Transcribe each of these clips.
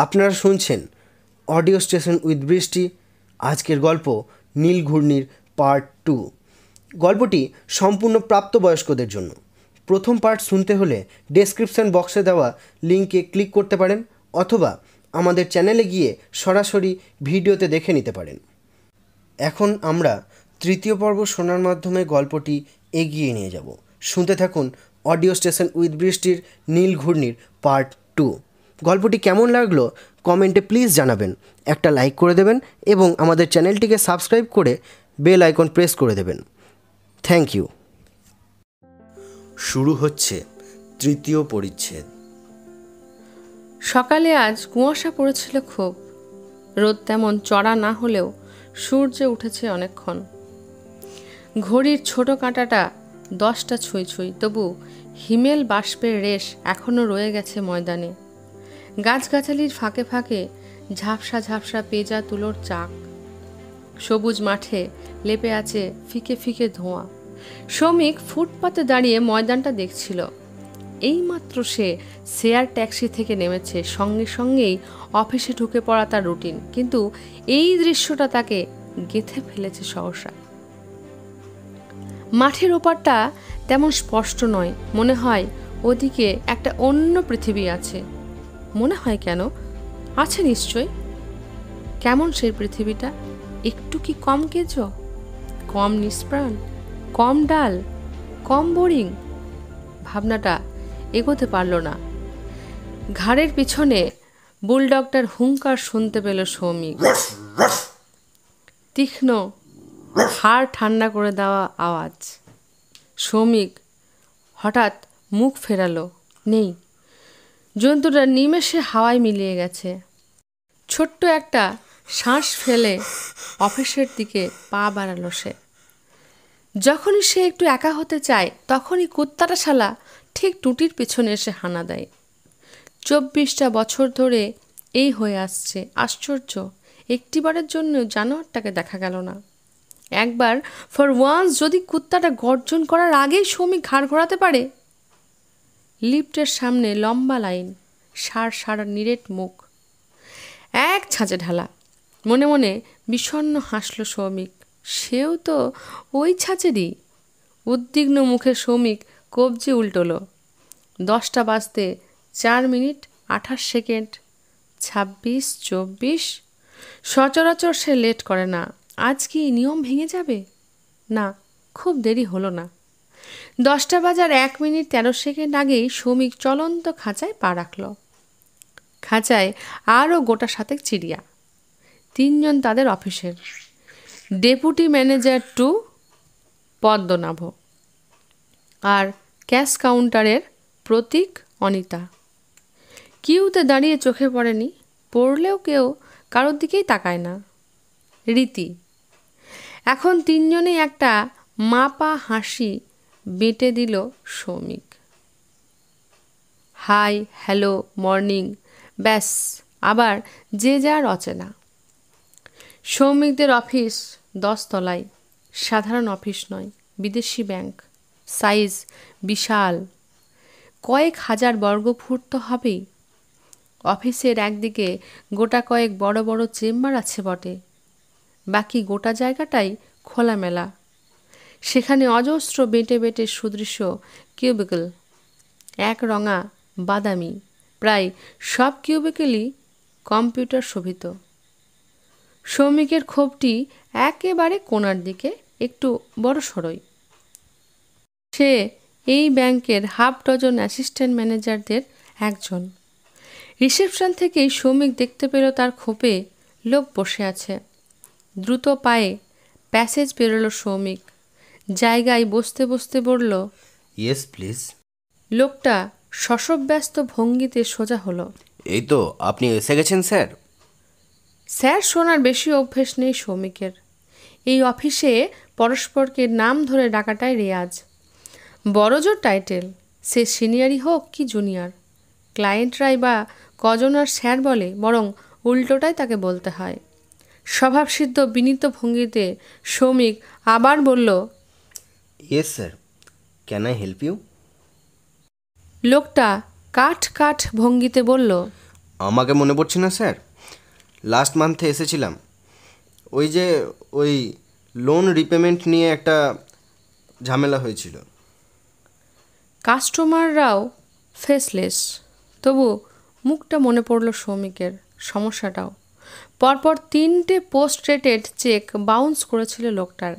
আপনারা শুনছেন audio station with বৃষ্টি। আজকের গল্প নীল ঘূর্ণির পার্ট 2। গল্পটি সম্পূর্ণ প্রাপ্তবয়স্কদের জন্য। প্রথম পার্ট শুনতে হলে ডেসক্রিপশন বক্সে দেওয়া লিঙ্কে ক্লিক করতে পারেন, অথবা আমাদের চ্যানেলে গিয়ে সরাসরি ভিডিওতে দেখে নিতে পারেন। এখন আমরা তৃতীয় পর্ব শোনার মাধ্যমে গল্পটি এগিয়ে নিয়ে যাব। শুনতে থাকুন অডিও স্টেশন উইথ বৃষ্টির নীল ঘূর্ণির পার্ট 2। গল্পটি কেমন লাগলো কমেন্টে প্লিজ জানাবেন, একটা লাইক করে দেবেন এবং আমাদের চ্যানেলটিকে সাবস্ক্রাইব করে বেল আইকন প্রেস করে দেবেন। Thank you. শুরু হচ্ছে তৃতীয় পরিচ্ছেদ। সকালে আজ কুয়াশা পড়েছিল খুব। রোদ তেমন চড়া না হলেও সূর্য উঠেছে অনেকক্ষণ। ঘড়ির ছোট কাঁটাটা 10টা ছুঁই ছুঁই, তবু হিমেল বাষ্পের রেশ এখনও রয়ে গেছে ময়দানে। গাছগাছালির ফাঁকে ফাঁকে ঝাপসা ঝাপসা পেঁজা তুলোর চাক। সবুজ মাঠে লেপে আছে ফিকে ফিকে ধোঁয়া। শ্রমিক ফুটপাতে দাঁড়িয়ে ময়দানটা দেখছিল। এইমাত্র সে শেয়ার ট্যাক্সি থেকে নেমেছে, সঙ্গে সঙ্গেই অফিসে ঢুকে পড়া তার রুটিন। কিন্তু এই দৃশ্যটা তাকে গেঁথে ফেলেছে সহসা। মাঠের ওপারটা তেমন স্পষ্ট নয়, মনে হয় ওদিকে একটা অন্য পৃথিবী আছে। মনে হয় কেন? আছে নিশ্চয়। কেমন সেই পৃথিবীটা? একটু কি কম কেজো, কম নিষ্প্রাণ, কম ডাল, কম বোরিং? ভাবনাটা এগোতে পারল না। ঘাড়ের পিছনে বুলডগটার হুঙ্কার শুনতে পেল সৌমিক। তীক্ষ্ণ, হাড় ঠান্ডা করে দেওয়া আওয়াজ। সৌমিক হঠাৎ মুখ ফেরালো। নেই, জন্তুটা নিমেষে হাওয়ায় মিলিয়ে গেছে। ছোট্ট একটা শ্বাস ফেলে অফিসের দিকে পা বাড়ালো সে। যখনই সে একটু একা হতে চায়, তখনই কুত্তাটা শালা ঠিক টুটির পিছনে এসে হানা দেয়। 24টা বছর ধরে এই হয়ে আসছে। আশ্চর্য, একটিবারের জন্য জানোয়ারটাকে দেখা গেল না। একবার ফর ওয়ান্স যদি কুত্তাটা গর্জন করার আগেই সৌমিক ঘাড় ঘোরাতে পারে। লিফটের সামনে লম্বা লাইন, সার সার নিরেট মুখ, এক ছাঁচে ঢালা। মনে মনে বিষণ্ণ হাসল সৌমিক। সেও তো ওই ছাঁচেরই। উদ্বিগ্ন মুখে সৌমিক কবজি উল্টোলো। 10টা বাজতে 4 মিনিট 28 সেকেন্ড। 26, 24। সচরাচর সে লেট করে না। আজ কি নিয়ম ভেঙে যাবে? না, খুব দেরি হলো না। 10টা বাজার 1 মিনিট 13 সেকেন্ড আগেই সৌমিক চলন্ত খাঁচায় পা রাখল। খাঁচায় আরও গোটা 7 চিড়িয়া। 3 জন তাদের অফিসের। ডেপুটি ম্যানেজার টু পদ্মনাভ আর ক্যাশ কাউন্টারের প্রতীক অনিতা। কিউতে দাঁড়িয়ে চোখে পড়েনি, পড়লেও কেউ কারোর দিকেই তাকায় না। রীতি। এখন 3 জনেই একটা মাপা হাসি বেটে দিল সৌমিক। হাই, হ্যালো, মর্নিং, ব্যাস, আবার যে যার অচেনা। সৌমিকদের অফিস 10 তলায়। সাধারণ অফিস নয়, বিদেশি ব্যাংক। সাইজ বিশাল, কয়েক হাজার বর্গফুট তো হবেই। অফিসের একদিকে গোটা কয়েক বড় বড় চেম্বার আছে বটে, বাকি গোটা জায়গাটাই খোলামেলা। সেখানে অজস্র বেটে বেটে সুদৃশ্য কিউবিকল, এক রঙা বাদামি। প্রায় সব কিউবিকলই কম্পিউটার শোভিত। সৌমিকের খোপটি একেবারে কোণার দিকে, একটু বড় সড়ই। সে এই ব্যাংকের হাফ ডজন অ্যাসিস্ট্যান্ট ম্যানেজারদের একজন। রিসেপশন থেকেই সৌমিক দেখতে পেল তার খোপে লোক বসে আছে। দ্রুত পায়ে প্যাসেজ পেরোলো সৌমিক। জায়গায় বসতে বসতে বলল, ইয়েস প্লিজ। লোকটা শশব্যস্ত ভঙ্গিতে সোজা হলো। এই তো আপনি এসে গেছেন স্যার। স্যার শোনার বেশি অভ্যেস নেই সৌমিকের। এই অফিসে পরস্পরকে নাম ধরে ডাকাটাই রেয়াজ। বড়জোর টাইটেল, সে সিনিয়রই হোক কি জুনিয়র। ক্লায়েন্টরাই বা কজন আর স্যার বলে, বরং উল্টোটাই তাকে বলতে হয়। স্বভাবসিদ্ধ বিনীত ভঙ্গিতে সৌমিক আবার বলল, yes sir, can I help you? লোকটা কাঠ কাঠ ভঙ্গিতে বলল, আমাকে মনে পড়ছে না স্যার, লাস্ট মান্থে এসেছিলাম। ওই লোন রিপেমেন্ট নিয়ে একটা ঝামেলা হয়েছিল। কাস্টমাররাও ফেসলেস, তবু মুখটা মনে পড়ল সৌমিকের, সমস্যাটাও। পরপর 3টে পোস্ট রেটেড চেক বাউন্স করেছিল লোকটার।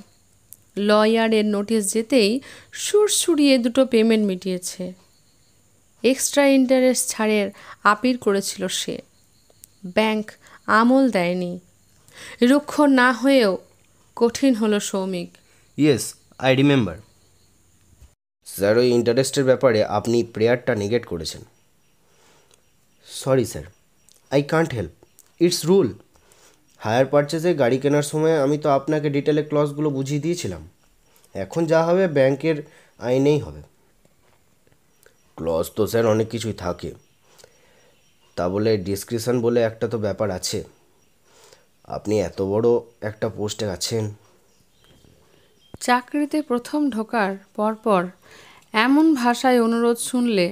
লয়ারের নোটিশ যেতেই সুরসুরিয়ে 2টো পেমেন্ট মিটিয়েছে। এক্সট্রা ইন্টারেস্ট ছাড়ের আপিল করেছিল সে। ব্যাংক আমল দেয়নি। রুক্ষ না হয়েও কঠিন হলো Soumik. Yes, I remember. Sir, ওই ইন্টারেস্টের ব্যাপারে আপনি প্রেয়ারটা নেগেট করেছেন। Sorry sir, I can't help, it's rule. Higher পারচেজে গাড়ি কেনার সময় আমি তো আপনাকে ডিটেলে ক্লজগুলো বুঝিয়ে দিয়েছিলাম। এখন যা হবে ব্যাংকের আইনেই হবে। ক্লজ তো স্যার অনেক কিছুই থাকে, তা বলে ডিসক্রিপশন বলে একটা তো ব্যাপার আছে। আপনি এত বড় একটা পোস্টে আছেন। চাকরিতে প্রথম ঢোকার পরপর এমন ভাষায় অনুরোধ শুনলে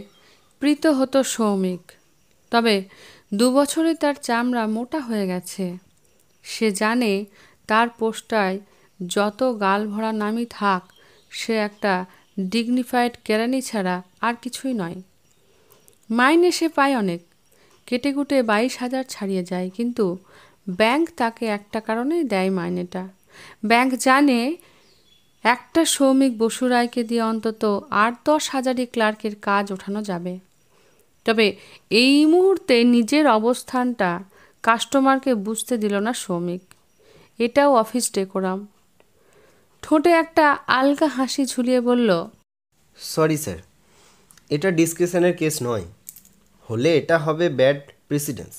প্রীত হতো সৌমিক। তবে 2 বছরে তার চামড়া মোটা হয়ে গেছে। সে জানে তার পোস্টায় যত গাল ভরা নামই থাক, সে একটা ডিগনিফাইড কেরানি ছাড়া আর কিছুই নয়। মাইনে সে পায় অনেক, কেটেকুটে 22,000 ছাড়িয়ে যায়, কিন্তু ব্যাংক তাকে একটা কারণেই দেয় মাইনেটা। ব্যাংক জানে একটা সৌমিক বসু রায়কে দিয়ে অন্তত 8-10 হাজারই ক্লার্কের কাজ ওঠানো যাবে। তবে এই মুহূর্তে নিজের অবস্থানটা কাস্টমারকে বুঝতে দিল না সৌমিক। এটাও অফিস ডেকোরাম। ঠোঁটে একটা আলগা হাসি ঝুলিয়ে বলল, সরি স্যার, এটা ডিসক্রিপশনের কেস নয়। হলে এটা হবে ব্যাড প্রেসিডেন্স,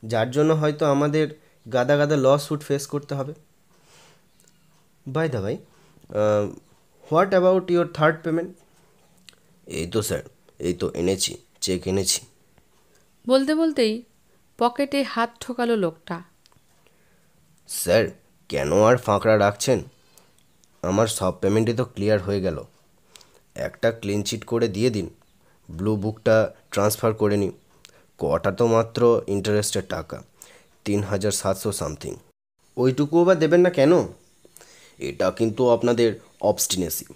যার জন্য হয়তো আমাদের গাদা গাদা ল স্যুট ফেস করতে হবে। বাই দা ভাই, what about your third payment? এই তো স্যার, এই তো এনেছি, চেক এনেছি। বলতে বলতেই পকেটে হাত ঠোকালো লোকটা। স্যার, কেন আর ফাঁকড়া রাখছেন? আমার সব পেমেন্টই তো ক্লিয়ার হয়ে গেল। একটা ক্লিন চিট করে দিয়ে দিন, ব্লু বুকটা ট্রান্সফার করে নিই। কটা তো মাত্র ইন্টারেস্টের টাকা, 3,700 সামথিং। ওইটুকুও বা দেবেন না কেন? এটা কিন্তু আপনাদের অবস্টিনেসি।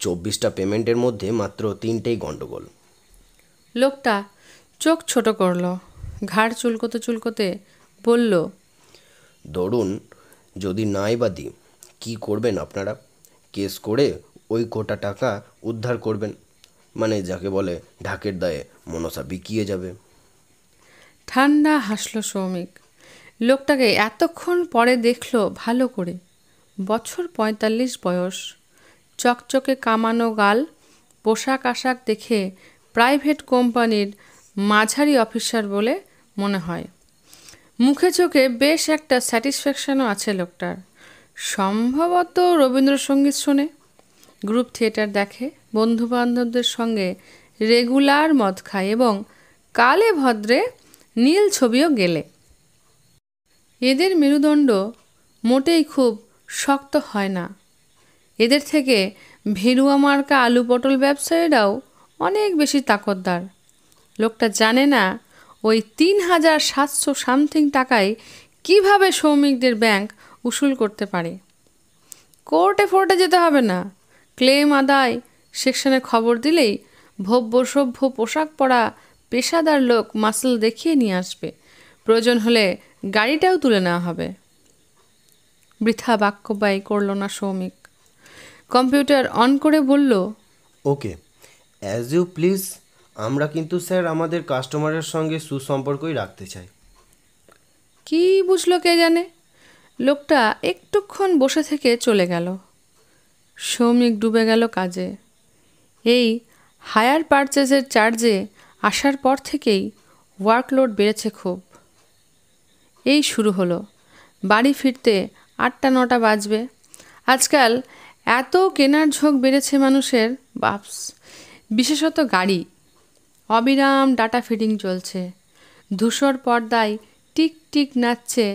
24টা পেমেন্টের মধ্যে মাত্র 3টেই গণ্ডগোল। লোকটা চোখ ছোট করল, ঘাড় চুলকোতে চুলকোতে বলল, ধরুন যদি নাই বা দিই, কী করবেন আপনারা? কেস করে ওই কোটা টাকা উদ্ধার করবেন, মানে যাকে বলে ঢাকের দায়ে মনসা বিকিয়ে যাবে। ঠান্ডা হাসল সৌমিক। লোকটাকে এতক্ষণ পরে দেখল ভালো করে। বছর 45 বয়স, চকচকে কামানো গাল, পোশাক আশাক দেখে প্রাইভেট কোম্পানির মাঝারি অফিসার বলে মনে হয়। মুখে চোখে বেশ একটা স্যাটিসফ্যাকশনও আছে লোকটার। সম্ভবত রবীন্দ্রসঙ্গীত শোনে, গ্রুপ থিয়েটার দেখে, বন্ধুবান্ধবদের সঙ্গে রেগুলার মদ খায় এবং কালে ভদ্রে নীল ছবিও গেলে। এদের মেরুদণ্ড মোটেই খুব শক্ত হয় না। এদের থেকে ভেরুয়া মার্কা আলু পটল ব্যবসায়ীরাও অনেক বেশি তাকতদার। লোকটা জানে না ওই 3,700 সামথিং টাকায় কিভাবে শ্রমিকদের ব্যাংক উসুল করতে পারে। কোর্টে ফোর্টে যেতে হবে না, ক্লেম আদায় সেকশনে খবর দিলেই ভব্য সভ্য পোশাক পরা পেশাদার লোক মাসল দেখিয়ে নিয়ে আসবে। প্রয়োজন হলে গাড়িটাও তুলে নেওয়া হবে। বৃথা বাক্য ব্যয় করল না সৌমিক। কম্পিউটার অন করে বলল, ওকে, অ্যাজ ইউ প্লিজ। আমরা কিন্তু স্যার আমাদের কাস্টমারের সঙ্গে সুসম্পর্কই রাখতে চাই। কি বুঝলো কে জানে। লোকটা একটুক্ষণ বসে থেকে চলে গেল। সৌমিক ডুবে গেল কাজে। এই হায়ার পারচেজের চার্জে আসার পর থেকেই ওয়ার্কলোড বেড়েছে খুব। এই শুরু হলো। বাড়ি ফিরতে 8টা-9টা বাজবে। আজকাল এত কেনার ঝোঁক বেড়েছে মানুষের, বাপস, বিশেষত গাড়ি। অবিরাম ডাটা ফিডিং চলছে। ধূসর পর্দায় টিক টিক নাচছে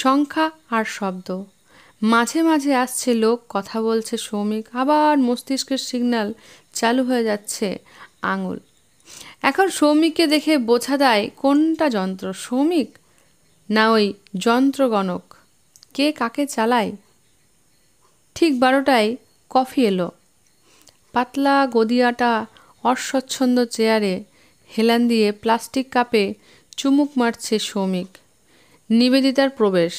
সংখ্যা আর শব্দ। মাঝে মাঝে আসছে লোক, কথা বলছে সৌমিক, আবার মস্তিষ্কের সিগন্যাল চালু হয়ে যাচ্ছে আঙুল। এখন সৌমিককে দেখে বোঝা দেয় কোনটা যন্ত্র, সৌমিক না ওই যন্ত্রগণক, কে কাকে চালায়। ঠিক 12টায় কফি এলো। পাতলা গদিয়াটা অস্বচ্ছন্দ চেয়ারে হেলান দিয়ে প্লাস্টিক কাপে চুমুক মারছে সৌমিক। নিবেদিতার প্রবেশ।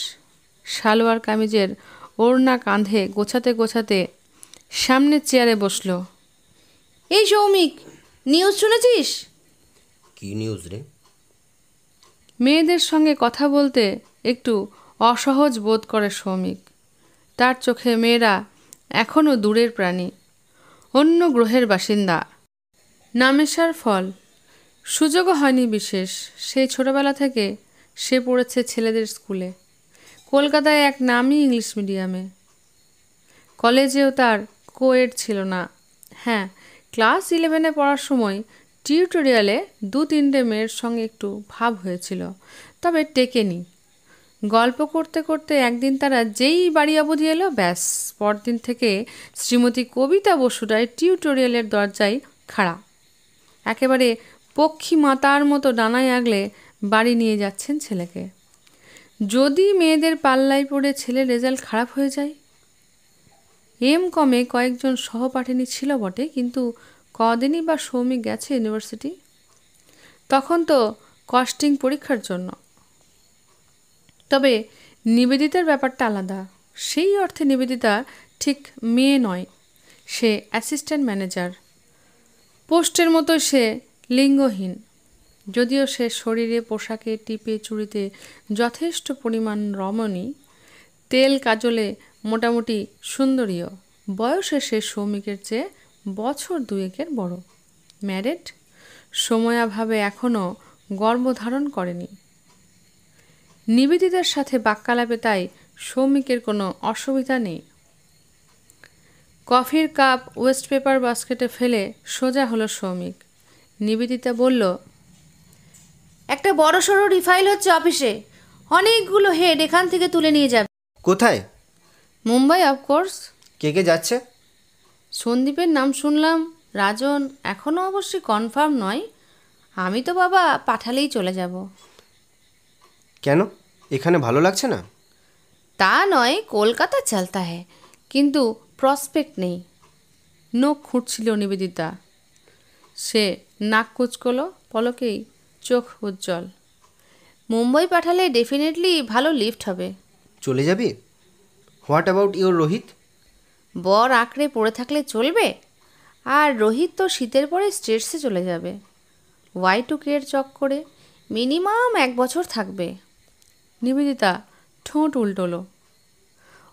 সালোয়ার কামিজের ওড়না কাঁধে গোছাতে গোছাতে সামনের চেয়ারে বসলো। এই সৌমিক, নিউজ শুনেছিস? কি নিউজ রে? মেয়েদের সঙ্গে কথা বলতে একটু অসহজ বোধ করে সৌমিক। তার চোখে মেয়েরা এখনও দূরের প্রাণী, অন্য গ্রহের বাসিন্দা, নামেশার ফল। সুযোগও হয়নি বিশেষ। সেই ছোটবেলা থেকে সে পড়েছে ছেলেদের স্কুলে, কলকাতায় এক নামী ইংলিশ মিডিয়ামে। কলেজেও তার কোয়েড ছিল না। হ্যাঁ, ক্লাস 11-এ পড়ার সময় টিউটোরিয়ালে 2-3টে মেয়ের সঙ্গে একটু ভাব হয়েছিল, তবে টেকেনি। গল্প করতে করতে একদিন তারা যেই বাড়ি অবধি এলো, ব্যাস পরদিন থেকে শ্রীমতী কবিতা বসুরায় টিউটোরিয়ালের দরজায় খাড়া, একেবারে পক্ষী মাতার মতো ডানায় আগলে বাড়ি নিয়ে যাচ্ছেন ছেলেকে। যদি মেয়েদের পাল্লায় পড়ে ছেলের রেজাল্ট খারাপ হয়ে যায়। কমে কয়েকজন সহপাঠিনী ছিল বটে, কিন্তু কদিনই বা সৌমিক গেছে ইউনিভার্সিটি, তখন তো কস্টিং পরীক্ষার জন্য। তবে নিবেদিতার ব্যাপারটা আলাদা। সেই অর্থে নিবেদিতা ঠিক মেয়ে নয়, সে অ্যাসিস্ট্যান্ট ম্যানেজার। পোস্টের মতো সে লিঙ্গহীন, যদিও সে শরীরে, পোশাকে, টিপে, চুড়িতে যথেষ্ট পরিমাণ রমণী। তেল কাজলে মোটামুটি সুন্দরীও। বয়সে সে সৌমিকের চেয়ে বছর 2-এর বড়। ম্যারেড, সময়াভাবে এখনও গর্ভধারণ করেনি। নিবেদিতার সাথে বাক্যালাপে তাই সৌমিকের কোনো অসুবিধা নেই। কফির কাপ ওয়েস্ট পেপার বাস্কেটে ফেলে সোজা হলো সৌমিক। নিবেদিতা বলল, একটা বড় সড়ো রিফাইল হচ্ছে অফিসে, অনেকগুলো হেড এখান থেকে তুলে নিয়ে যাবে। কোথায়? মুম্বাই, অফকোর্স। কে কে যাচ্ছে? সন্দীপের নাম শুনলাম, রাজন এখনও অবশ্যই কনফার্ম নয়। আমি তো বাবা পাঠালেই চলে যাব। কেন, এখানে ভালো লাগছে না? তা নয়, কলকাতা চলতা হ্যায়, কিন্তু প্রসপেক্ট নেই। নখ খুঁটছিল নিবেদিতা। সে নাক কুচকলো, পলকেই চোখ উজ্জ্বল। মুম্বাই পাঠালে ডেফিনেটলি ভালো লিফট হবে। চলে যাবি? What about your Rohit? বর আঁকড়ে পড়ে থাকলে চলবে? আর রোহিত তো শীতের পরে স্টেটসে চলে যাবে, Y2K-এর চক্করে। মিনিমাম 1 বছর থাকবে। নিবেদিতা ঠোঁট উল্টোলো।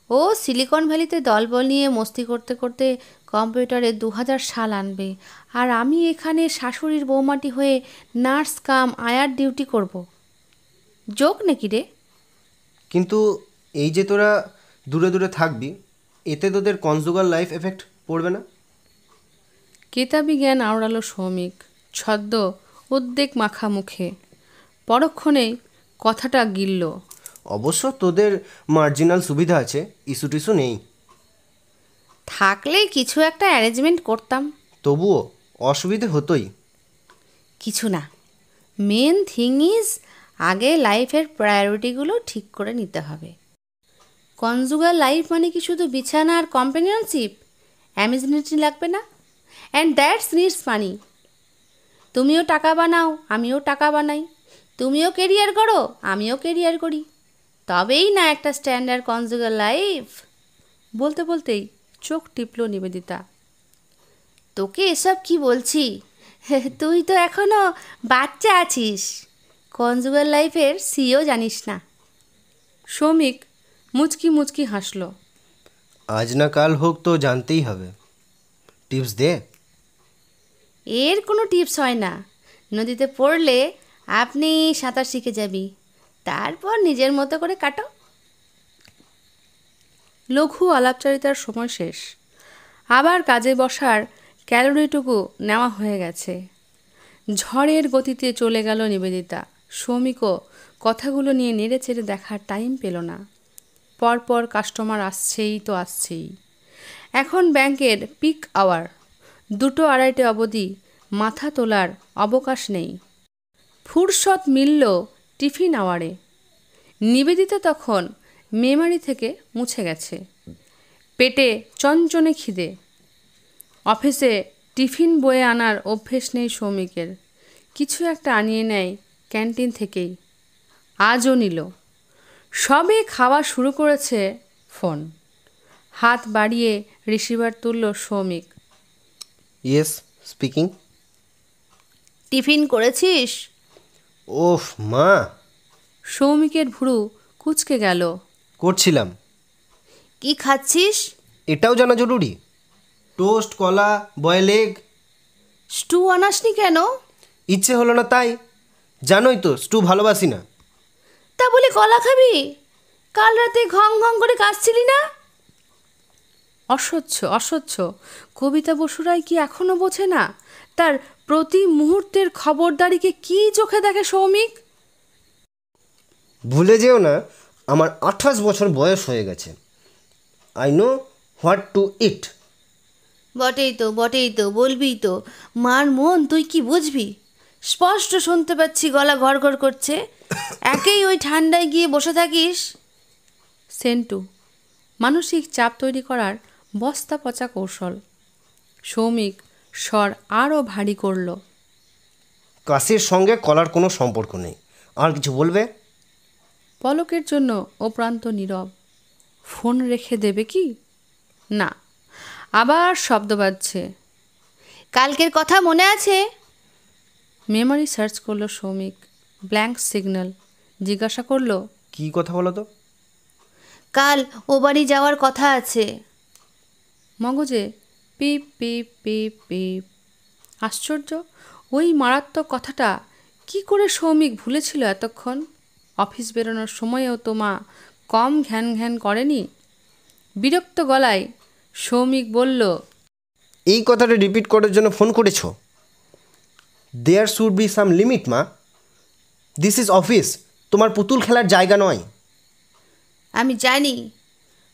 ও সিলিকন ভ্যালিতে দলবল নিয়ে মস্তি করতে করতে কম্পিউটারে 2000 সাল আনবে, আর আমি এখানে শাশুড়ির বৌমাটি হয়ে নার্স কাম আয়ার ডিউটি করব। জোক নাকি রে? কিন্তু এই যে তোরা দূরে দূরে থাকবি, এতে তোদের কনজুগাল লাইফ এফেক্ট পড়বে না? কেতাবি জ্ঞান আওড়ালো সৌমিক, ছদ্ম উদ্বেগ মাখা মুখে। পরক্ষণেই কথাটা গিলল। অবশ্য তোদের মার্জিনাল সুবিধা আছে, ইস্যু টিস্যু নেই। থাকলে কিছু একটা অ্যারেঞ্জমেন্ট করতাম। তবুও অসুবিধে হতোই। কিছু না, মেন থিং ইজ আগে লাইফের প্রায়োরিটিগুলো ঠিক করে নিতে হবে। কনজুগাল লাইফ মানে কি শুধু বিছানা আর কম্পেনিয়নশিপ? অ্যামিউনিটি লাগবে না? অ্যান্ড দ্যাটস নিডস মানি। তুমিও টাকা বানাও, আমিও টাকা বানাই। তুমিও কেরিয়ার করো, আমিও কেরিয়ার করি, তবেই না একটা স্ট্যান্ডার্ড কনজুগাল লাইফ। বলতে বলতেই চোখ টিপল নিবেদিতা। তোকে এসব কি বলছি? তুই তো এখনো বাচ্চা আছিস, কনজুগাল লাইফের সিও জানিস না। সৌমিক মুচকি মুচকি হাসল। আজ না কাল হোক তো জানতেই হবে। টিপস দে। এর কোনো টিপস হয় না। নদীতে পড়লে আপনি সাঁতার শিখে যাবি, তারপর নিজের মতো করে কাটো। লঘু আলাপচারিতার সময় শেষ। আবার কাজে বসার ক্যালোরিটুকু নেওয়া হয়ে গেছে। ঝড়ের গতিতে চলে গেল নিবেদিতা। সৌমিকও কথাগুলো নিয়ে নেড়ে চেড়ে দেখার টাইম পেল না। পরপর কাস্টমার আসছেই তো আসছেই। এখন ব্যাংকের পিক আওয়ার, 2-2:30 অবধি মাথা তোলার অবকাশ নেই। ফুরসত মিলল টিফিন আওয়ারে। নিবেদিতা তখন মেমারি থেকে মুছে গেছে। পেটে চনচনে খিদে। অফিসে টিফিন বয়ে আনার অভ্যেস নেই সৌমিকের। কিছু একটা আনিয়ে নেয় ক্যান্টিন থেকেই। আজও নিল। সবে খাওয়া শুরু করেছে, ফোন। হাত বাড়িয়ে রিসিভার তুলল সৌমিক। Yes, speaking. টিফিন করেছিস? ওফ মা! সৌমিকের ভুরু কুঁচকে গেল। করছিলাম। কি খাচ্ছিস? এটাও জানা জরুরি? টোস্ট, কলা, বয়েল এগ। স্টু আনাসনি কেন? ইচ্ছে হলো না তাই। জানোই তো স্টু ভালোবাসি না। তা বলে কলা খাবি? কাল রাতে ঘং ঘং করে কাঁদছিলি না? অসহ্য, অসহ্য। কবিতা বসুরাই কি এখনো বোঝে না তার প্রতি মুহূর্তের খবরদারিকে কি চোখে দেখে সৌমিক? ভুলে যেও না, আমার 28 বছর বয়স হয়ে গেছে। আই নো হোয়াট টু ইট। বটেই তো, বটেই তো, বলবি তো। মার মন তুই কি বুঝবি? স্পষ্ট শুনতে পাচ্ছি গলা ঘড়ঘড় করছে। একেই ওই ঠান্ডায় গিয়ে বসে থাকিস। সেন্টু, মানসিক চাপ তৈরি করার বস্তা পচা কৌশল। সৌমিক স্বর আরও ভারী করল। কাশির সঙ্গে কলার কোনো সম্পর্ক নেই। আর কিছু বলবে? পলকের জন্য অপ্রান্ত নীরব। ফোন রেখে দেবে কি? না। আবার শব্দ বাজছে। কালকের কথা মনে আছে? মেমোরি সার্চ করলো সৌমিক। Blank signal. জিজ্ঞাসা করলো, কি কথা বলো তো? কাল ও বাড়ি যাওয়ার কথা আছে। মগজে পিপ পিপ পিপ পিপ। আশ্চর্য, ওই মারাত্মক কথাটা কি করে সৌমিক ভুলেছিল এতক্ষণ? অফিস বেরোনোর সময়ও তো মা কম ঘ্যান ঘ্যান করেনি। বিরক্ত গলায় সৌমিক বলল, এই কথাটা রিপিট করার জন্য ফোন করেছ? There should be some limit মা। দিস ইজ অফিস, তোমার পুতুল খেলার জায়গা নয়। আমি জানি।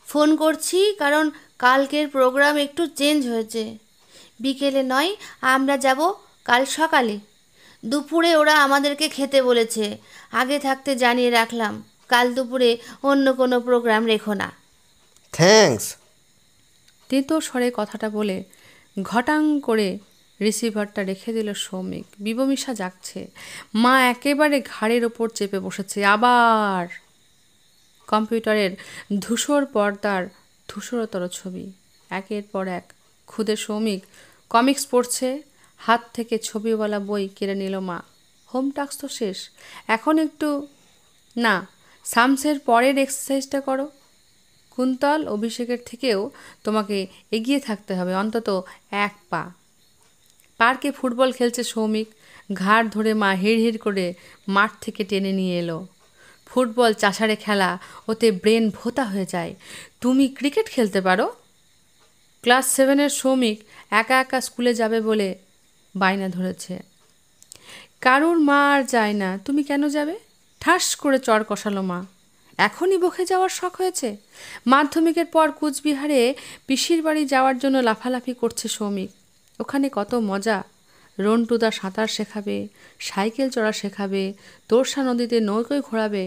ফোন করছি কারণ কালকের প্রোগ্রাম একটু চেঞ্জ হয়েছে। বিকেলে নয়, আমরা যাব কাল সকালে। দুপুরে ওরা আমাদেরকে খেতে বলেছে। আগে থাকতে জানিয়ে রাখলাম, কাল দুপুরে অন্য কোনো প্রোগ্রাম রেখো না। থ্যাঙ্কস। তেতো স্বরে কথাটা বলে ঘটাং করে রিসিভারটা রেখে দিল সৌমিক। বিবমিশা জাগছে। মা একেবারে ঘাড়ের ওপর চেপে বসেছে। আবার কম্পিউটারের ধূসর পর্দার ধূসরতর ছবি। একের পর এক খুদে সৌমিক কমিক্স পড়ছে। হাত থেকে ছবিওয়ালা বই কেড়ে নিল মা। হোম টাস্ক তো শেষ, এখন একটু না, সামসের পরের এক্সারসাইজটা করো। কুন্তল, অভিষেকের থেকেও তোমাকে এগিয়ে থাকতে হবে অন্তত 1 পা। পার্কে ফুটবল খেলছে সৌমিক। ঘাড় ধরে মা হিড় করে মাঠ থেকে টেনে নিয়ে এলো। ফুটবল চাষারে খেলা, ওতে ব্রেন ভোতা হয়ে যায়। তুমি ক্রিকেট খেলতে পারো? ক্লাস 7-এর সৌমিক একা একা স্কুলে যাবে বলে বায়না ধরেছে। কারুর মা আর যায় না, তুমি কেন যাবে? ঠাস করে চড় কষালো মা। এখনই বকে যাওয়ার শখ হয়েছে? মাধ্যমিকের পর কুচবিহারে পিসির বাড়ি যাওয়ার জন্য লাফালাফি করছে সৌমিক। ওখানে কত মজা। রন্টুদা সাঁতার শেখাবে, সাইকেল চড়া শেখাবে, তোরসা নদীতে নৌকোয় ঘোরাবে।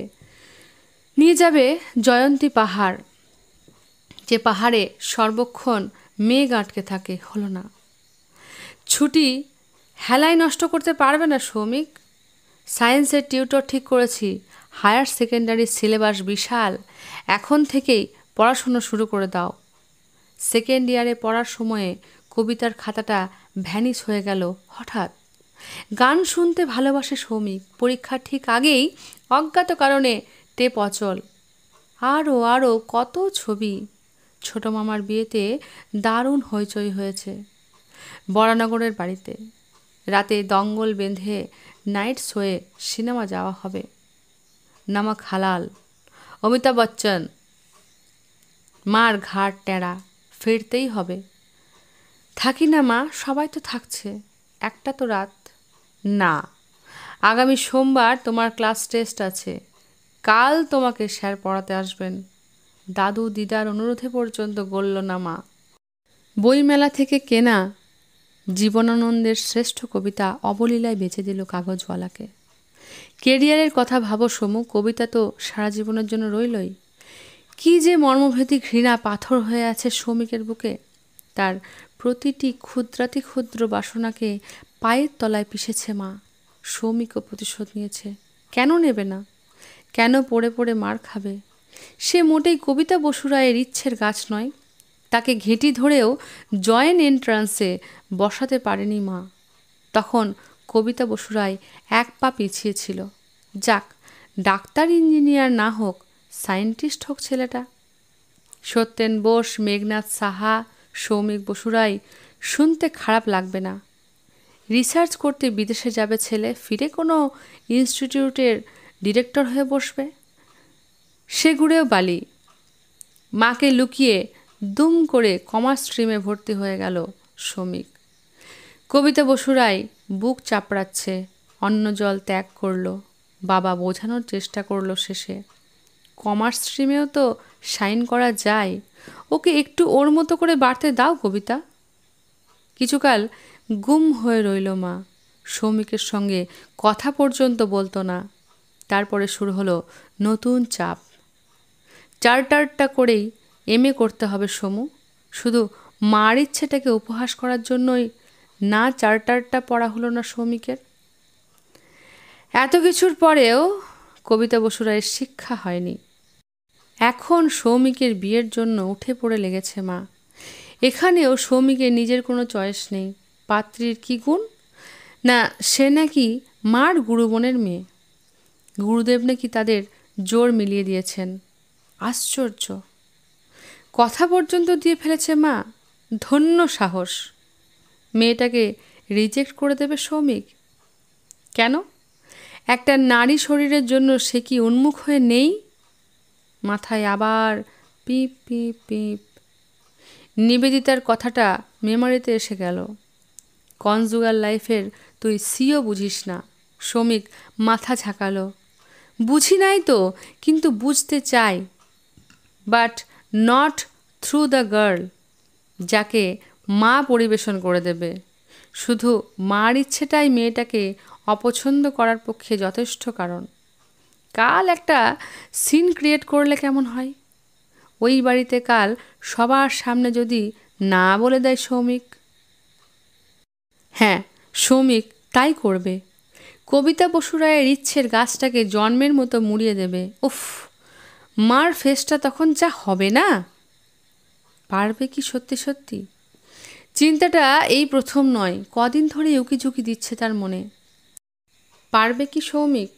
নিয়ে যাবে জয়ন্তী পাহাড়, যে পাহাড়ে সর্বক্ষণ মেঘ আটকে থাকে। হলো না। ছুটি হেলায় নষ্ট করতে পারবে না সৌমিক। সায়েন্সের টিউটর ঠিক করেছি। হায়ার সেকেন্ডারির সিলেবাস বিশাল। এখন থেকেই পড়াশুনো শুরু করে দাও। সেকেন্ড ইয়ারে পড়ার সময়ে কবিতার খাতাটা ভ্যানিশ হয়ে গেল হঠাৎ। গান শুনতে ভালোবাসে সৌমিক। পরীক্ষার ঠিক আগেই অজ্ঞাত কারণে টেপ অচল। আরও আরও কত ছবি। ছোট মামার বিয়েতে দারুণ হইচই হয়েছে বরানগরের বাড়িতে। রাতে দঙ্গল বেঁধে নাইট শোয়ে সিনেমা যাওয়া হবে। নামক হালাল। অমিতাভ বচ্চন। মার ঘাট টেরা, ফিরতেই হবে। থাকি না মা, সবাই তো থাকছে। একটা তো রাত। না, আগামী সোমবার তোমার ক্লাস টেস্ট আছে। কাল তোমাকে স্যার পড়াতে আসবেন। দাদু দিদার অনুরোধে পর্যন্ত গলল না মা। বইমেলা থেকে কেনা জীবনানন্দের শ্রেষ্ঠ কবিতা অবলীলায় বেচে দিল কাগজওয়ালাকে। কেরিয়ারের কথা ভাবো সমু, কবিতা তো সারা জীবনের জন্য রইলই। কি যে মর্মভেদী ঘৃণা পাথর হয়ে আছে শ্রমিকের বুকে। তার প্রতিটি ক্ষুদ্রাতি ক্ষুদ্র বাসনাকে পায়ের তলায় পিষেছে মা। শ্রমিকও প্রতিশোধ নিয়েছে। কেন নেবে না? কেন পড়ে পড়ে মার খাবে? সে মোটেই কবিতা বসুরায়ের ইচ্ছের গাছ নয়। তাকে ঘেঁটি ধরেও জয়েন্ট এন্ট্রান্সে বসাতে পারেনি মা। তখন কবিতা বসুরায় এক পা পিছিয়ে ছিল। যাক, ডাক্তার ইঞ্জিনিয়ার না হোক, সায়েন্টিস্ট হোক ছেলেটা। সত্যেন বোস, মেঘনাথ সাহা, সৌমিক বসুরায় শুনতে খারাপ লাগবে না। রিসার্চ করতে বিদেশে যাবে ছেলে, ফিরে কোনো ইনস্টিটিউটের ডিরেক্টর হয়ে বসবে। সে ঘুরেও বালি। মাকে লুকিয়ে দুম করে কমার্স স্ট্রিমে ভর্তি হয়ে গেল শ্রমিক। কবিতা বসুরায় বুক চাপড়াচ্ছে, অন্ন জল ত্যাগ করলো। বাবা বোঝানোর চেষ্টা করলো শেষে, কমার্স স্ট্রিমেও তো সাইন করা যায়, ওকে একটু ওর মতো করে বাড়তে দাও কবিতা। কিছুকাল গুম হয়ে রইল মা। সৌমিকের সঙ্গে কথা পর্যন্ত বলতো না। তারপরে শুরু হলো নতুন চাপ। চার্টারটা করেই MA করতে হবে সমু। শুধু মার ইচ্ছেটাকে উপহাস করার জন্যই না চার্টারটা পড়া হলো না সৌমিকের। এত কিছুর পরেও কবিতা বসুরায়ের শিক্ষা হয়নি। এখন সৌমিকের বিয়ের জন্য উঠে পড়ে লেগেছে মা। এখানেও সৌমিকের নিজের কোনো চয়েস নেই। পাত্রীর কি গুণ? না, সে নাকি মার গুরুবোনের মেয়ে। গুরুদেব নাকি তাদের জোর মিলিয়ে দিয়েছেন। আশ্চর্য! কথা পর্যন্ত দিয়ে ফেলেছে মা। ধন্য সাহস! মেয়েটাকে রিজেক্ট করে দেবে সৌমিক? কেন? একটা নারী শরীরের জন্য সে কি উন্মুখ হয়ে নেই? মাথায় আবার পিপ পিপ পিপ। নিবেদিতার কথাটা মেমোরিতে এসে গেল। কনজুগাল লাইফের তুই সিও বুঝিস না। শ্রমিক মাথা ঝাঁকালো। বুঝি নাই তো, কিন্তু বুঝতে চাই। But not through the girl, যাকে মা পরিবেশন করে দেবে। শুধু মার ইচ্ছেটাই মেয়েটাকে অপছন্দ করার পক্ষে যথেষ্ট কারণ। কাল একটা সিন ক্রিয়েট করলে কেমন হয়? ওই বাড়িতে কাল সবার সামনে যদি না বলে দেয় সৌমিক। হ্যাঁ, সৌমিক তাই করবে। কবিতা বসুরায়ের ইচ্ছের গাছটাকে জন্মের মতো মুড়িয়ে দেবে। উফ, মার ফেসটা তখন যা হবে না! পারবে কি সত্যি সত্যি? চিন্তাটা এই প্রথম নয়, কদিন ধরে উকিঝুঁকি দিচ্ছে তার মনে। পারবে কি সৌমিক?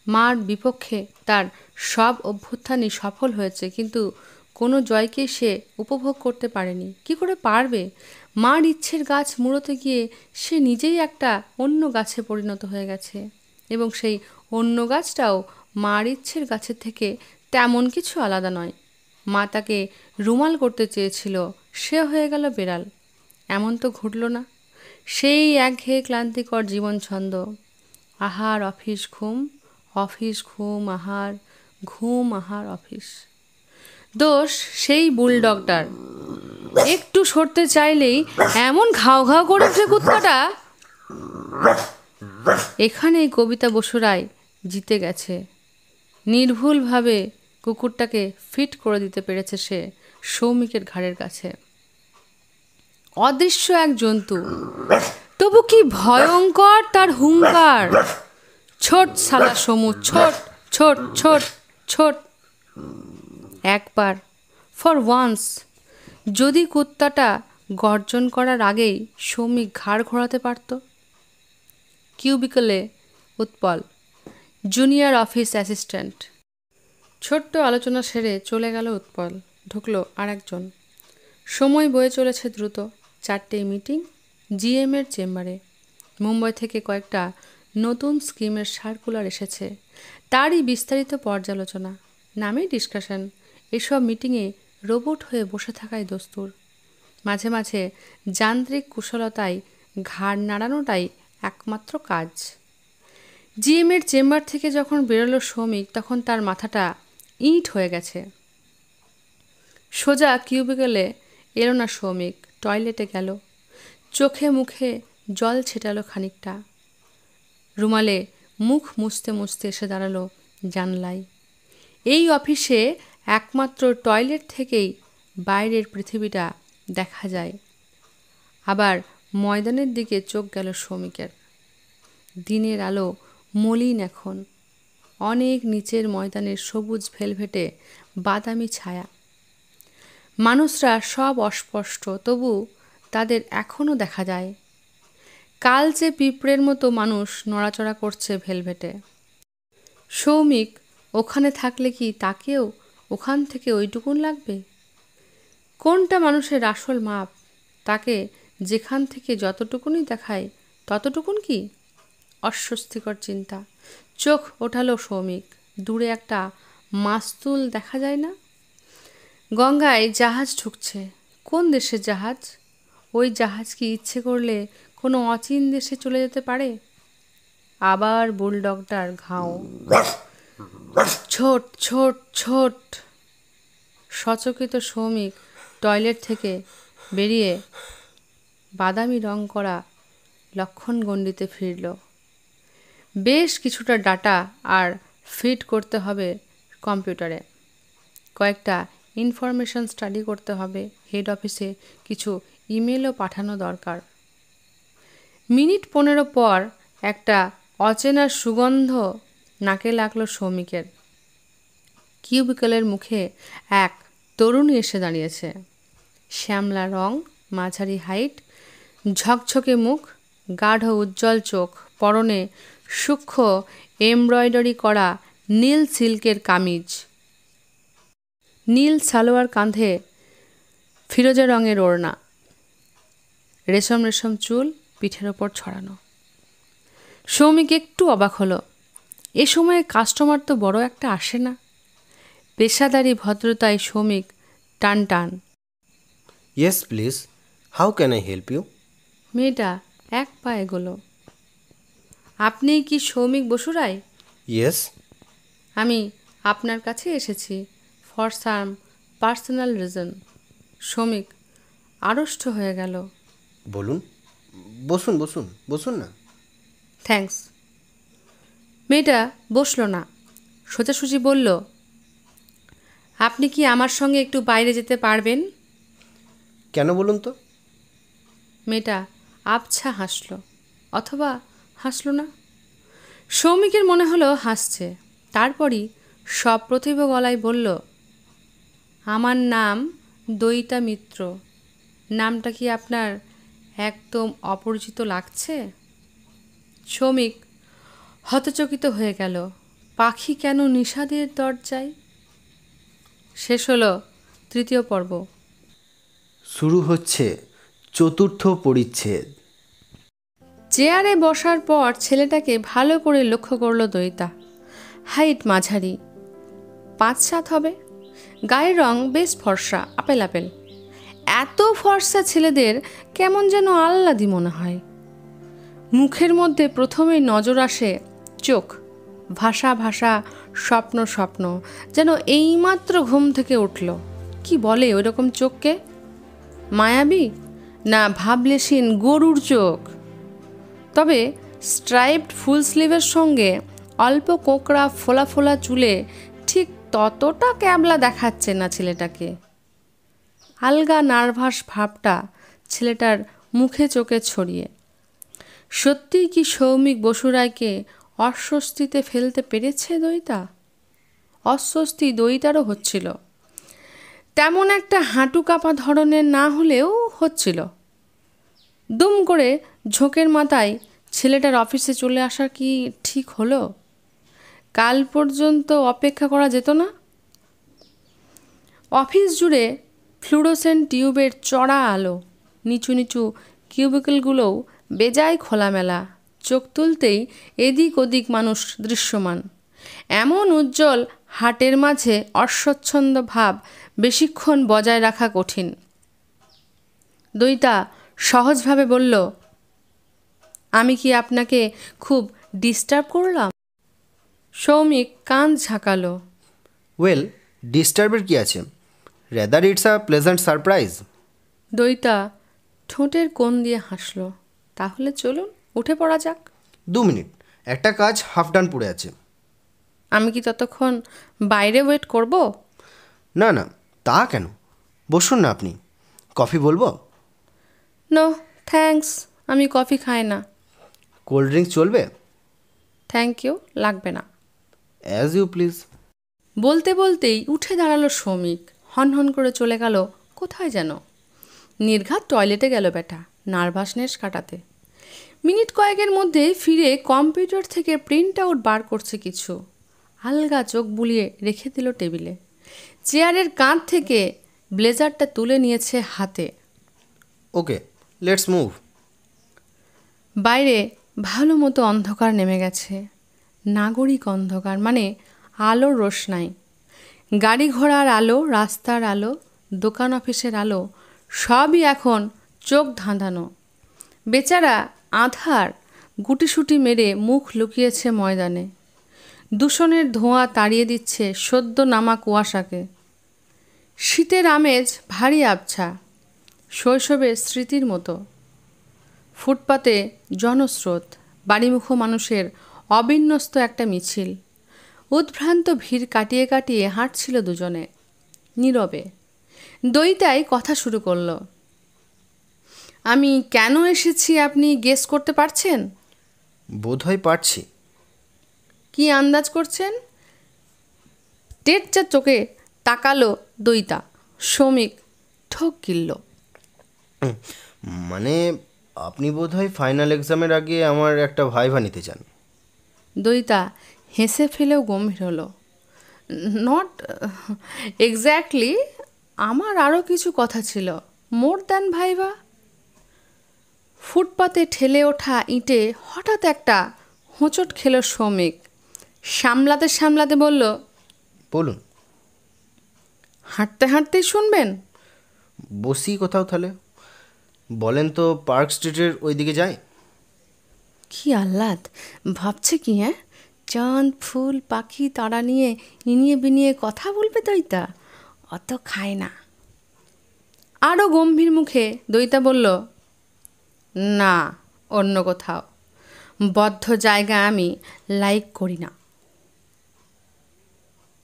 মার বিপক্ষে তার সব অভ্যুত্থানই সফল হয়েছে, কিন্তু কোনো জয়কে সে উপভোগ করতে পারেনি। কি করে পারবে? মার ইচ্ছের গাছ মুড়োতে গিয়ে সে নিজেই একটা অন্য গাছে পরিণত হয়ে গেছে, এবং সেই অন্য গাছটাও মার ইচ্ছের গাছের থেকে তেমন কিছু আলাদা নয়। মা তাকে রুমাল করতে চেয়েছিল, সে হয়ে গেল বেড়াল। এমন তো ঘটল না। সেই একঘেয়ে ক্লান্তিকর জীবন ছন্দ। আহার অফিস ঘুম, অফিস ঘুম আহার, ঘুম আহার অফিস। দোষ সেই বুলডগটার। একটু সরতে চাইলেই এমন ঘাও ঘাও করে উঠে কুত্তাটা। এখানেই কবিতা বসুরায় জিতে গেছে। নির্ভুলভাবে কুকুরটাকে ফিট করে দিতে পেরেছে সে সৌমিকের ঘাড়ের কাছে। অদৃশ্য এক জন্তু, তবু কি ভয়ঙ্কর তার হুঙ্কার! ছোট শালা সমু, ছোট ছোট ছোট ছোট। একবার, ফর ওয়ান্স, যদি কুত্তাটা গর্জন করার আগেই সৌমিক ঘাড় ঘোরাতে পারত। কিউবিকলে উৎপল, জুনিয়র অফিস অ্যাসিস্ট্যান্ট। ছোট্ট আলোচনা সেরে চলে গেল উৎপল। ঢুকলো আর একজন। সময় বয়ে চলেছে দ্রুত। 4টে মিটিং GM-এর চেম্বারে। মুম্বাই থেকে কয়েকটা নতুন স্কিমের সার্কুলার এসেছে, তারই বিস্তারিত পর্যালোচনা, নামেই ডিসকাশন। এসব মিটিংয়ে রোবট হয়ে বসে থাকাই দস্তুর। মাঝে মাঝে যান্ত্রিক কুশলতায় ঘাড় নাড়ানোটাই একমাত্র কাজ। GM-এর চেম্বার থেকে যখন বেরোলো সৌমিক, তখন তার মাথাটা ইট হয়ে গেছে। সোজা কিউবিকলে এলো না সৌমিক, টয়লেটে গেল। চোখে মুখে জল ছেটালো খানিকটা। রুমালে মুখ মুছতে মুছতে এসে দাঁড়ালো জানলায়। এই অফিসে একমাত্র টয়লেট থেকেই বাইরের পৃথিবীটা দেখা যায়। আবার ময়দানের দিকে চোখ গেল শ্রমিকের। দিনের আলো মলিন এখন, অনেক নিচের ময়দানের সবুজ ভেলভেটে বাদামি ছায়া। মানুষরা সব অস্পষ্ট, তবু তাদের এখনও দেখা যায়। কালচে পিঁপড়ের মতো মানুষ নড়াচড়া করছে ভেলভেটে। সৌমিক ওখানে থাকলে কি তাকেও ওখান থেকে ওইটুকুন লাগবে? কোনটা মানুষের আসল মাপ? তাকে যেখান থেকে যতটুকুনি দেখায় ততটুকুন কি? অস্বস্তিকর চিন্তা। চোখ ওঠালো সৌমিক। দূরে একটা মাস্তুল দেখা যায় না? গঙ্গায় জাহাজ ঢুকছে। কোন দেশের জাহাজ? ওই জাহাজ কি ইচ্ছে করলে কোনো অচিন দেশে চলে যেতে পারে? আবার বুলডগটার ঘাও। ছোট ছোট ছোট। সচকিত সৌমিক টয়লেট থেকে বেরিয়ে বাদামি রং করা লক্ষণগণ্ডিতে ফিরল। বেশ কিছুটা ডাটা আর ফিড করতে হবে কম্পিউটারে। কয়েকটা ইনফরমেশন স্টাডি করতে হবে। হেড অফিসে কিছু ইমেলও পাঠানো দরকার। মিনিট 15 পর একটা অচেনা সুগন্ধ নাকে লাগলো সৌমিকের। কিউবিকলের মুখে এক তরুণী এসে দাঁড়িয়েছে। শ্যামলা রং, মাঝারি হাইট, ঝকঝকে মুখ, গাঢ় উজ্জ্বল চোখ, পরনে সূক্ষ্ম এমব্রয়ডারি করা নীল সিল্কের কামিজ, নীল সালোয়ার, কাঁধে ফিরোজা রঙের ওড়না, রেশম রেশম চুল পিঠের ওপর ছড়ানো। সৌমিক একটু অবাক হলো। এ সময়ে কাস্টমার তো বড় একটা আসে না। পেশাদারি ভদ্রতায় সৌমিক টান টান। Yes please, how can I help you? মেয়েটা এক পা এগোলো। আপনি কি সৌমিক বসুরায়? ইয়েস। আমি আপনার কাছে এসেছি for some personal reason. Soumik আড়ষ্ট হয়ে গেল। বলুন, বসুন বসুন বসুন না। থ্যাঙ্কস। মেয়েটা বসলো না, সোজাসুজি বলল, আপনি কি আমার সঙ্গে একটু বাইরে যেতে পারবেন? কেন বলুন তো? মেয়েটা আবছা হাসল, অথবা হাসল না। সৌমিকের মনে হলো হাসছে। তারপরই সপ্রতিভ গলায় বলল, আমার নাম দয়িতা মিত্র। নামটা কি আপনার একদম অপরিচিত লাগছে? সৌমিক হতচকিত হয়ে গেল। পাখি কেন নিষাদের দরজায়? শেষ হলো 3য় পর্ব। শুরু হচ্ছে 4র্থ পরিচ্ছেদ। চেয়ারে বসার পর ছেলেটাকে ভালো করে লক্ষ্য করল দয়িতা। হাইট মাঝারি, 5-7 হবে। গায়ের রং বেশ ফর্সা, আপেল আপেল। এত ফর্সা ছেলেদের কেমন যেন আহ্লাদি মনে হয়। মুখের মধ্যে প্রথমেই নজর আসে চোখ, ভাষা ভাষা, স্বপ্ন স্বপ্ন, যেন এইমাত্র ঘুম থেকে উঠল। কি বলে ওই রকম চোখকে? মায়াবী না ভাবলেশীন গরুর চোখ? তবে স্ট্রাইপড ফুল স্লিভের সঙ্গে অল্প কোঁকড়া ফোলা ফোলা চুলে ঠিক ততটা ক্যাবলা দেখাচ্ছে না ছেলেটাকে। আলগা নার্ভাস ভাবটা ছেলেটার মুখে চোখে ছড়িয়ে। সত্যিই কি সৌমিক বসুরায়কে অস্বস্তিতে ফেলতে পেরেছে দয়িতা? অস্বস্তি দয়িতারও হচ্ছিল, তেমন একটা হাঁটু কাঁপা ধরনের না হলেও হচ্ছিল। দুম করে ঝোঁকের মাথায় ছেলেটার অফিসে চলে আসা কি ঠিক হলো? কাল পর্যন্ত অপেক্ষা করা যেত না? অফিস জুড়ে ফ্লুরোসেন্ট টিউবের চড়া আলো, নিচু নিচু কিউবিকলগুলোও বেজায় খোলামেলা। চোখ তুলতেই এদিক ওদিক মানুষ দৃশ্যমান। এমন উজ্জ্বল হাটের মাঝে অস্বচ্ছন্দ ভাব বেশিক্ষণ বজায় রাখা কঠিন। দয়িতা সহজভাবে বলল, আমি কি আপনাকে খুব ডিস্টার্ব করলাম? সৌমিক কান ঝাঁকালো। ওয়েল, ডিস্টার্বের কি আছে? Rather it's a pleasant surprise. Dayita ঠোঁটের কোণ দিয়ে হাসল। তাহলে চলুন, উঠে পড়া যাক। 2 মিনিট, একটা কাজ হাফ ডান পড়ে আছে। আমি কি ততক্ষণ বাইরে ওয়েট করব? না না, তা কেন, বসুন না আপনি। কফি বলবো? নো থ্যাঙ্কস, আমি কফি খাই না। কোল্ড ড্রিঙ্কস চলবে? থ্যাংক ইউ, লাগবে না। As you please. বলতে বলতেই উঠে দাঁড়ালো শ্রমিক। হনহন করে চলে গেল কোথায় যেন। নির্ঘাত টয়লেটে গেল বেটা, নার্ভাসনেস কাটাতে। মিনিট কয়েকের মধ্যে ফিরে কম্পিউটার থেকে প্রিন্ট আউট বার করছে কিছু। আলগা চোখ বুলিয়ে রেখে দিল টেবিলে। চেয়ারের কাঁধ থেকে ব্লেজারটা তুলে নিয়েছে হাতে। ওকে, লেটস মুভ। বাইরে ভালো মতো অন্ধকার নেমে গেছে। নাগরিক অন্ধকার, মানে আলোর রোশনাই। গাড়ি ঘোড়ার আলো, রাস্তার আলো, দোকান অফিসের আলো, সবই এখন চোখ ধাঁধানো। বেচারা আধার গুটিসুটি মেরে মুখ লুকিয়েছে ময়দানে। দূষণের ধোঁয়া তাড়িয়ে দিচ্ছে সদ্য নামা কুয়াশাকে। শীতের আমেজ ভারী আবছা, শৈশবের স্মৃতির মতো। ফুটপাতে জনস্রোত, বাড়িমুখো মানুষের অবিন্যস্ত একটা মিছিল। উদ্ভ্রান্ত ভিড় কাটিয়ে কাটিয়ে হাঁটছিল দুজনে, নীরবে। দইতাই কথা শুরু করলো। আমি কেন এসেছি আপনি গেস করতে পারছেন? বোধহয় পারছি। কি আন্দাজ করছেন? টেটচা চোখে তাকালো দইতা। শ্রমিক ঠোক গিলল। মানে আপনি বোধহয় ফাইনাল এক্সামের আগে আমার একটা ভাইভা নিতে চান। দইতা হেসে ফেলেও গম্ভীর হলো। নট এক্স্যাক্টলি, আমার আরও কিছু কথা ছিল, মোর দ্যান ভাইভা। ফুটপাতে ঠেলে ওঠা ইঁটে হঠাৎ একটা হোঁচট খেল শ্রমিক। সামলাতে সামলাতে বলল, বলুন। হাঁটতে হাঁটতেই শুনবেন? বসি কোথাও তাহলে। বলেন তো, পার্ক স্ট্রিটের ওই দিকে যায়? কি আহ্লাদ! ভাবছে কি, হ্যাঁ? চাঁদ, ফুল, পাখি, তারা নিয়ে ইনিয়ে বিনিয়ে কথা বলবে দইতা। অত খায় না। আরও গম্ভীর মুখে দইতা বলল, না, অন্য কোথাও। বদ্ধ জায়গা আমি লাইক করি না।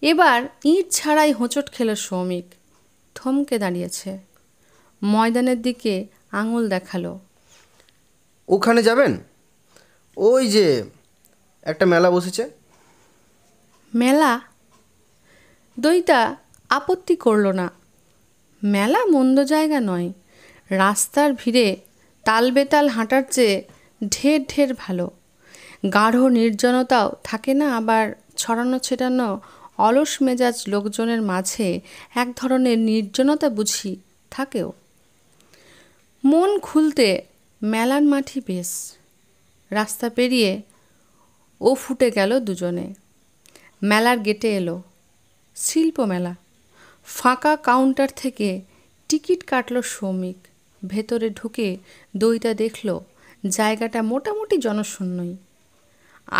এবার ইঁট ছাড়াই হোঁচট খেল শ্রমিক। থমকে দাঁড়িয়েছে। ময়দানের দিকে আঙুল দেখালো। ওখানে যাবেন? ওই যে একটা মেলা বসেছে। মেলা? দইতা আপত্তি করল না। মেলা মন্দ জায়গা নয়। রাস্তার ভিড়ে তালবেতাল হাঁটার চেয়ে ঢের ঢের ভালো। গাঢ় নির্জনতাও থাকে না, আবার ছড়ানো ছেটানো অলস মেজাজ লোকজনের মাঝে এক ধরনের নির্জনতা বুঝি থাকেও। মন খুলতে মেলার মাঠই বেশ। রাস্তা পেরিয়ে ও ফুটে গেল দুজনে। মেলার গেটে এলো। শিল্প মেলা। ফাঁকা কাউন্টার থেকে টিকিট কাটল শ্রমিক। ভেতরে ঢুকে দইটা দেখল জায়গাটা মোটামুটি জনশূন্যই।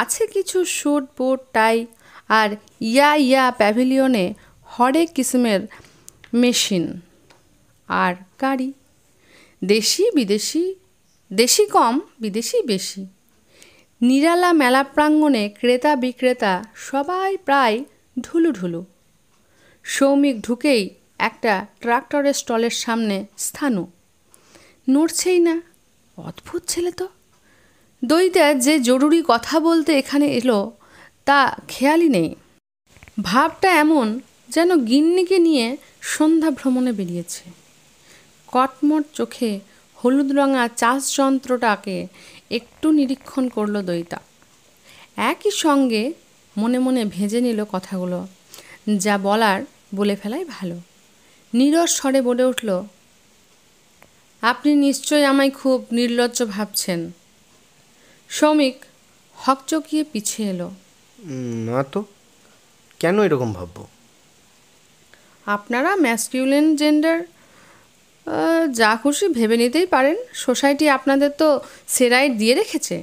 আছে কিছু স্যুট বুট টাই, আর ইয়া প্যাভিলিয়নে হরেক কিসমের মেশিন আর গাড়ি। দেশি বিদেশি, দেশি কম, বিদেশি বেশি। নিরালা মেলা প্রাঙ্গণে ক্রেতা বিক্রেতা সবাই প্রায় ঢুলুঢুলু। শ্রমিক ঢুকেই একটা ট্রাক্টরের স্টলের সামনে স্থানু। নড়ছেই না। অদ্ভুত ছেলে তো। দইতা যে জরুরি কথা বলতে এখানে এলো তা খেয়ালই নেই। ভাবটা এমন যেন গিন্নিকে নিয়ে সন্ধ্যা ভ্রমণে বেরিয়েছে। কটমট চোখে হলুদ রঙা চাষ যন্ত্রটাকে একটু নিরীক্ষণ করল দইতা। একই সঙ্গে মনে মনে ভেজে নিল কথাগুলো। যা বলার বলে ফেলাই ভালো। নীরস স্বরে বলে উঠল, আপনি নিশ্চয়ই আমায় খুব নির্লজ্জ ভাবছেন। শ্রমিক হকচকিয়ে পিছিয়ে এলো। না তো, কেন এরকম ভাববো? আপনারা ম্যাসকিউলিন জেন্ডার, যা খুশি ভেবে নিতেই পারেন। সোসাইটি আপনাদের তো সেরাইট দিয়ে রেখেছে।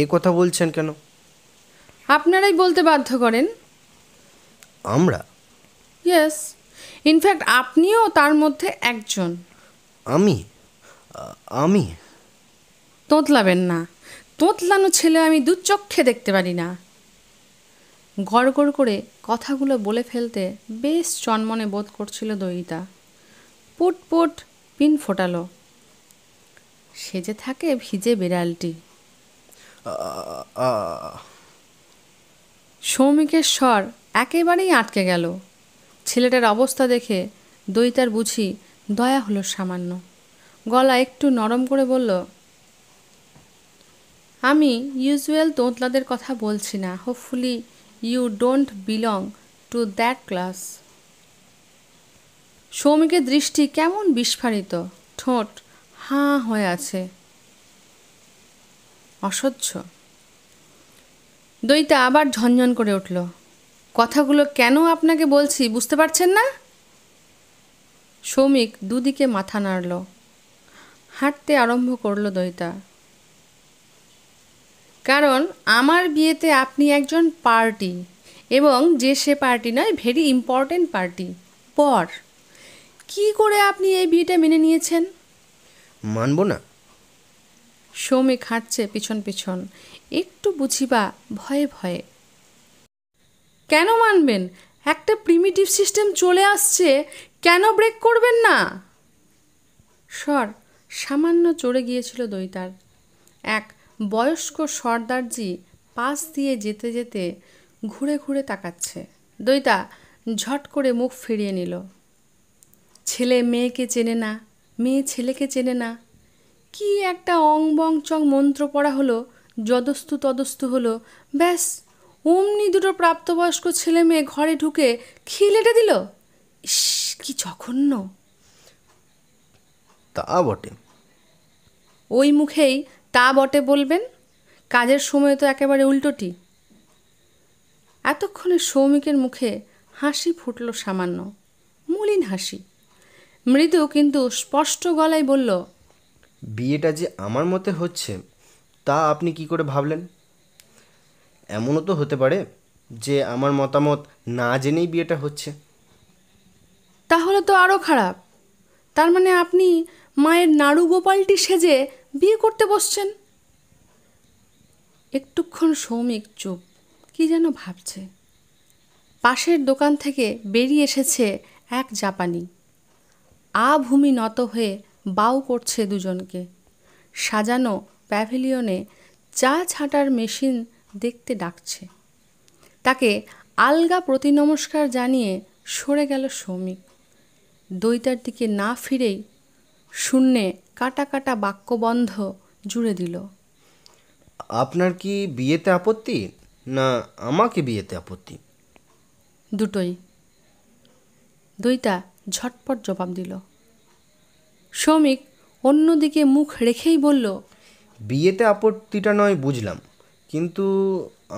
এ কথা বলছেন কেন? আপনারাই বলতে বাধ্য করেন। আমরা? ইয়েস, ইনফ্যাক্ট আপনিও তার মধ্যে একজন। আমি? আমি? তোতলাবেন না, তোতলানো ছেলে আমি দু চক্ষে দেখতে পারি না। গড়গড় করে কথাগুলো বলে ফেলতে বেশ চনমনে বোধ করছিল দয়িতা। পুট পুট পিন ফোটালো। সেজে থাকে ভিজে বিড়ালটি। সৌমিকের স্বর একেবারেই আটকে গেল। ছেলেটার অবস্থা দেখে দয়িতার বুঝি দয়া হলো সামান্য। গলা একটু নরম করে বলল, আমি ইউজুয়াল তোতলাদের কথা বলছি না। Hopefully you don't belong to that class. সৌমিকের দৃষ্টি কেমন বিস্ফারিত, ঠোঁট হাঁ হয়ে আছে, অসহ্য। দয়িতা আবার ঝনঝন করে উঠল, কথাগুলো কেন আপনাকে বলছি বুঝতে পারছেন না? সৌমিক দুদিকে মাথা নাড়ল। হাঁটতে আরম্ভ করল দয়িতা। কারণ আমার বিয়েতে আপনি একজন পার্টি, এবং যে সে পার্টি নয়, ভেরি ইম্পর্টেন্ট পার্টি, পর। কি করে আপনি এই বিয়েটা মেনে নিয়েছেন? মানব না। সৌমিক হাঁটছে পিছন পিছন, একটু বুঝিবা ভয়ে ভয়ে। কেন মানবেন? একটা প্রিমিটিভ সিস্টেম চলে আসছে, কেন ব্রেক করবেন না? স্বর সামান্য চড়ে গিয়েছিল দয়িতার। এক বয়স্ক সর্দারজি পাশ দিয়ে যেতে যেতে ঘুরে ঘুরে তাকাচ্ছে। দয়িতা ঝট করে মুখ ফিরিয়ে নিল। ছেলে মেয়েকে চেনে না, মেয়ে ছেলেকে চেনে না। কি একটা অং বং চং মন্ত্র পড়া হলো, যদস্তু তদস্তু হলো, ব্যাস অমনি দুটো প্রাপ্তবয়স্ক ছেলে মেয়ে ঘরে ঢুকে খিলেটে দিল। ইস, কি জঘন্য! তা বটে। ওই মুখেই তা বটে বলবেন? কাজের সময় তো একেবারে উল্টোটি। এতক্ষণে সৌমিকের মুখে হাসি ফুটল সামান্য, মলিন হাসি। মৃদু কিন্তু স্পষ্ট গলায় বলল, বিয়েটা যে আমার মতে হচ্ছে তা আপনি কি করে ভাবলেন? এমনও তো হতে পারে যে আমার মতামত না জেনেই বিয়েটা হচ্ছে। তাহলে তো আরও খারাপ। তার মানে আপনি মায়ের নাড়ু গোপালটি সেজে বিয়ে করতে বসছেন। একটুক্ষণ সৌমিক চুপ, কি যেন ভাবছে। পাশের দোকান থেকে বেরিয়ে এসেছে এক জাপানি। ভূমি নত হয়ে বাউ করছে দুজনকে। সাজানো প্যাভিলিয়নে চা ছাঁটার মেশিন দেখতে ডাকছে। তাকে আলগা প্রতিনমস্কার জানিয়ে সরে গেল সৌমিক। দয়িতার দিকে না ফিরেই শূন্যে কাটা কাটা বাক্যবন্ধ জুড়ে দিল, আপনার কি বিয়েতে আপত্তি, না আমাকে বিয়েতে আপত্তি? দুটোই। দয়িতা ঝটপট জবাব দিল। সৌমিক অন্যদিকে মুখ রেখেই বলল, বিয়েতে আপত্তিটা নয় বুঝলাম, কিন্তু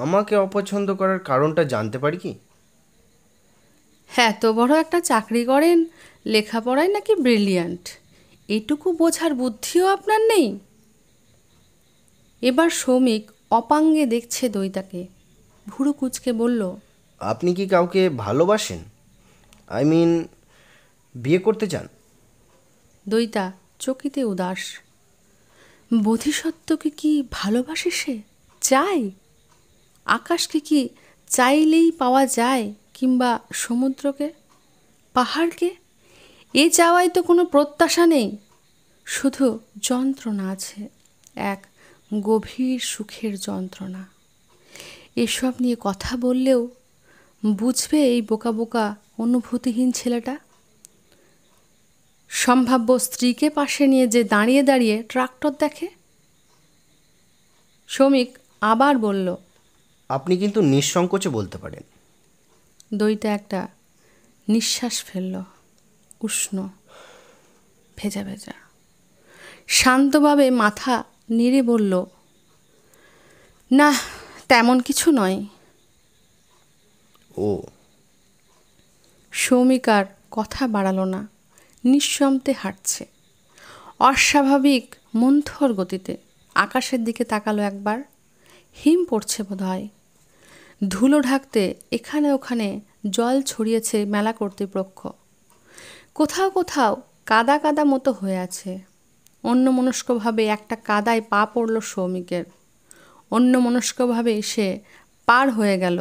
আমাকে অপছন্দ করার কারণটা জানতে পারি কি? এত বড় একটা চাকরি করেন, লেখাপড়ায় নাকি ব্রিলিয়ান্ট, এটুকু বোঝার বুদ্ধিও আপনার নেই? এবার সৌমিক অপাঙ্গে দেখছে দয়িতাকে। ভুরু কুঁচকে বলল, আপনি কি কাউকে ভালোবাসেন? আই মিন, বিয়ে করতে চান? দয়িতা চকিতে উদাস। বোধিসত্ত্বকে কি ভালোবাসে সে? চায়? আকাশকে কি চাইলেই পাওয়া যায়, কিংবা সমুদ্রকে, পাহাড়কে? এ চাওয়ায় তো কোনো প্রত্যাশা নেই, শুধু যন্ত্রণা আছে, এক গভীর সুখের যন্ত্রণা। এসব নিয়ে কথা বললেও বুঝবে এই বোকা বোকা অনুভূতিহীন ছেলেটা? সম্ভাব্য স্ত্রীকে পাশে নিয়ে যে দাঁড়িয়ে দাঁড়িয়ে ট্রাক্টর দেখে। শ্রমিক আবার বলল, আপনি কিন্তু নিঃসংকোচে বলতে পারেন। দয়িতা একটা নিঃশ্বাস ফেলল, উষ্ণ, ভেজা ভেজা। শান্তভাবে মাথা নেড়ে বলল, না, তেমন কিছু নয়। ও। সৌমিক আর কথা বাড়ালো না, নিঃশব্দে হাঁটছে, অস্বাভাবিক মন্থর গতিতে। আকাশের দিকে তাকালো একবার। হিম পড়ছে বোধহয়। ধুলো ঢাকতে এখানে ওখানে জল ছড়িয়েছে মেলা কর্তৃপক্ষ। কোথাও কোথাও কাদা কাদা মতো হয়ে আছে। অন্যমনস্কভাবে একটা কাদায় পা পড়ল সৌমিকের। অন্যমনস্কভাবে সে পার হয়ে গেল।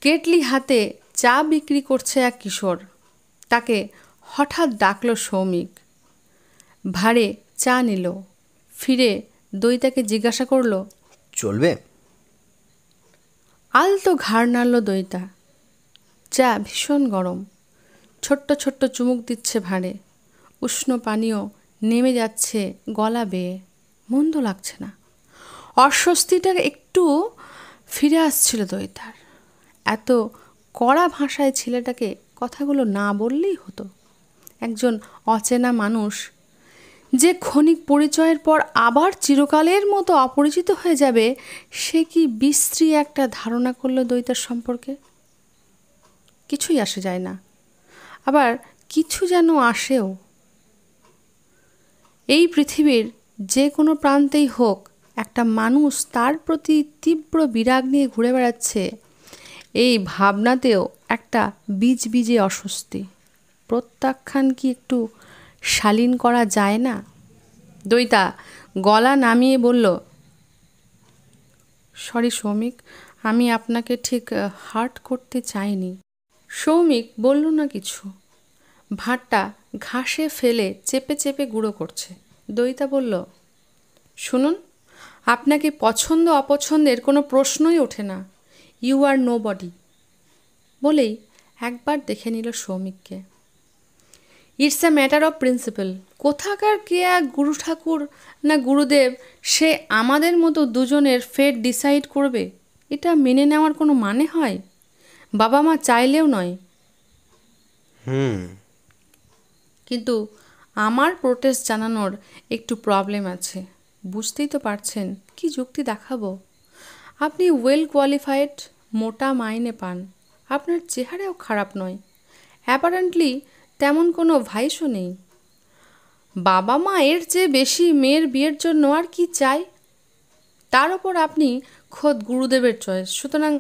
কেটলি হাতে চা বিক্রি করছে এক কিশোর। তাকে হঠাৎ ডাকল সৌমিক। ভাঁড়ে চা নিল। ফিরে দইতাকে জিজ্ঞাসা করল, চলবে? আলতো ঘাড় নাড়ল দইতা। চা ভীষণ গরম। ছোট্ট ছোট্ট চুমুক দিচ্ছে ভাঁড়ে। উষ্ণ পানীয় নেমে যাচ্ছে গলা বেয়ে। মন্দ লাগছে না। অস্বস্তিটা একটু ফিরে আসছিল দইতার। এত কড়া ভাষায় ছেলেটাকে কথাগুলো না বললেই হতো। একজন অচেনা মানুষ যে ক্ষণিক পরিচয়ের পর আবার চিরকালের মতো অপরিচিত হয়ে যাবে, সে কি বিশ্রী একটা ধারণা করলো দইতার সম্পর্কে? কিছুই আসে যায় না, আবার কিছু যেন আসেও। এই পৃথিবীর যে কোনো প্রান্তেই হোক, একটা মানুষ তার প্রতি তীব্র বিরাগ নিয়ে ঘুরে বেড়াচ্ছে, এই ভাবনাতেও একটা বীজে অস্বস্তি। প্রত্যাখ্যান কি একটু শালীন করা যায় না? দইতা গলা নামিয়ে বলল, সরি সৌমিক, আমি আপনাকে ঠিক হার্ট করতে চাইনি। সৌমিক বলল না কিছু। ভাঁড়টা ঘাসে ফেলে চেপে চেপে গুঁড়ো করছে। দইতা বলল, শুনুন, আপনাকে পছন্দ অপছন্দের কোনো প্রশ্নই ওঠে না। You are nobody. বলেই একবার দেখে নিল সৌমিককে। It's a matter of principle. কোথাকার কে এক গুরু ঠাকুর না গুরুদেব, সে আমাদের মতো দুজনের ফেট ডিসাইড করবে, এটা মেনে নেওয়ার কোনো মানে হয়? বাবা মা চাইলেও নয়। কিন্তু আমার প্রোটেস্ট জানানোর একটু প্রবলেম আছে। বুঝতেই তো পারছেন কি যুক্তি দেখাবো। আপনি ওয়েল কোয়ালিফাইড, মোটা মাইনে পান, আপনার চেহারাও খারাপ নয়, অ্যাপারেন্টলি তেমন কোনো ভাইসও নেই। বাবা মা এর চেয়ে বেশি মেয়ের বিয়ের জন্য আর কি চাই? তার ওপর আপনি খোদ গুরুদেবের চয়েস, সুতরাং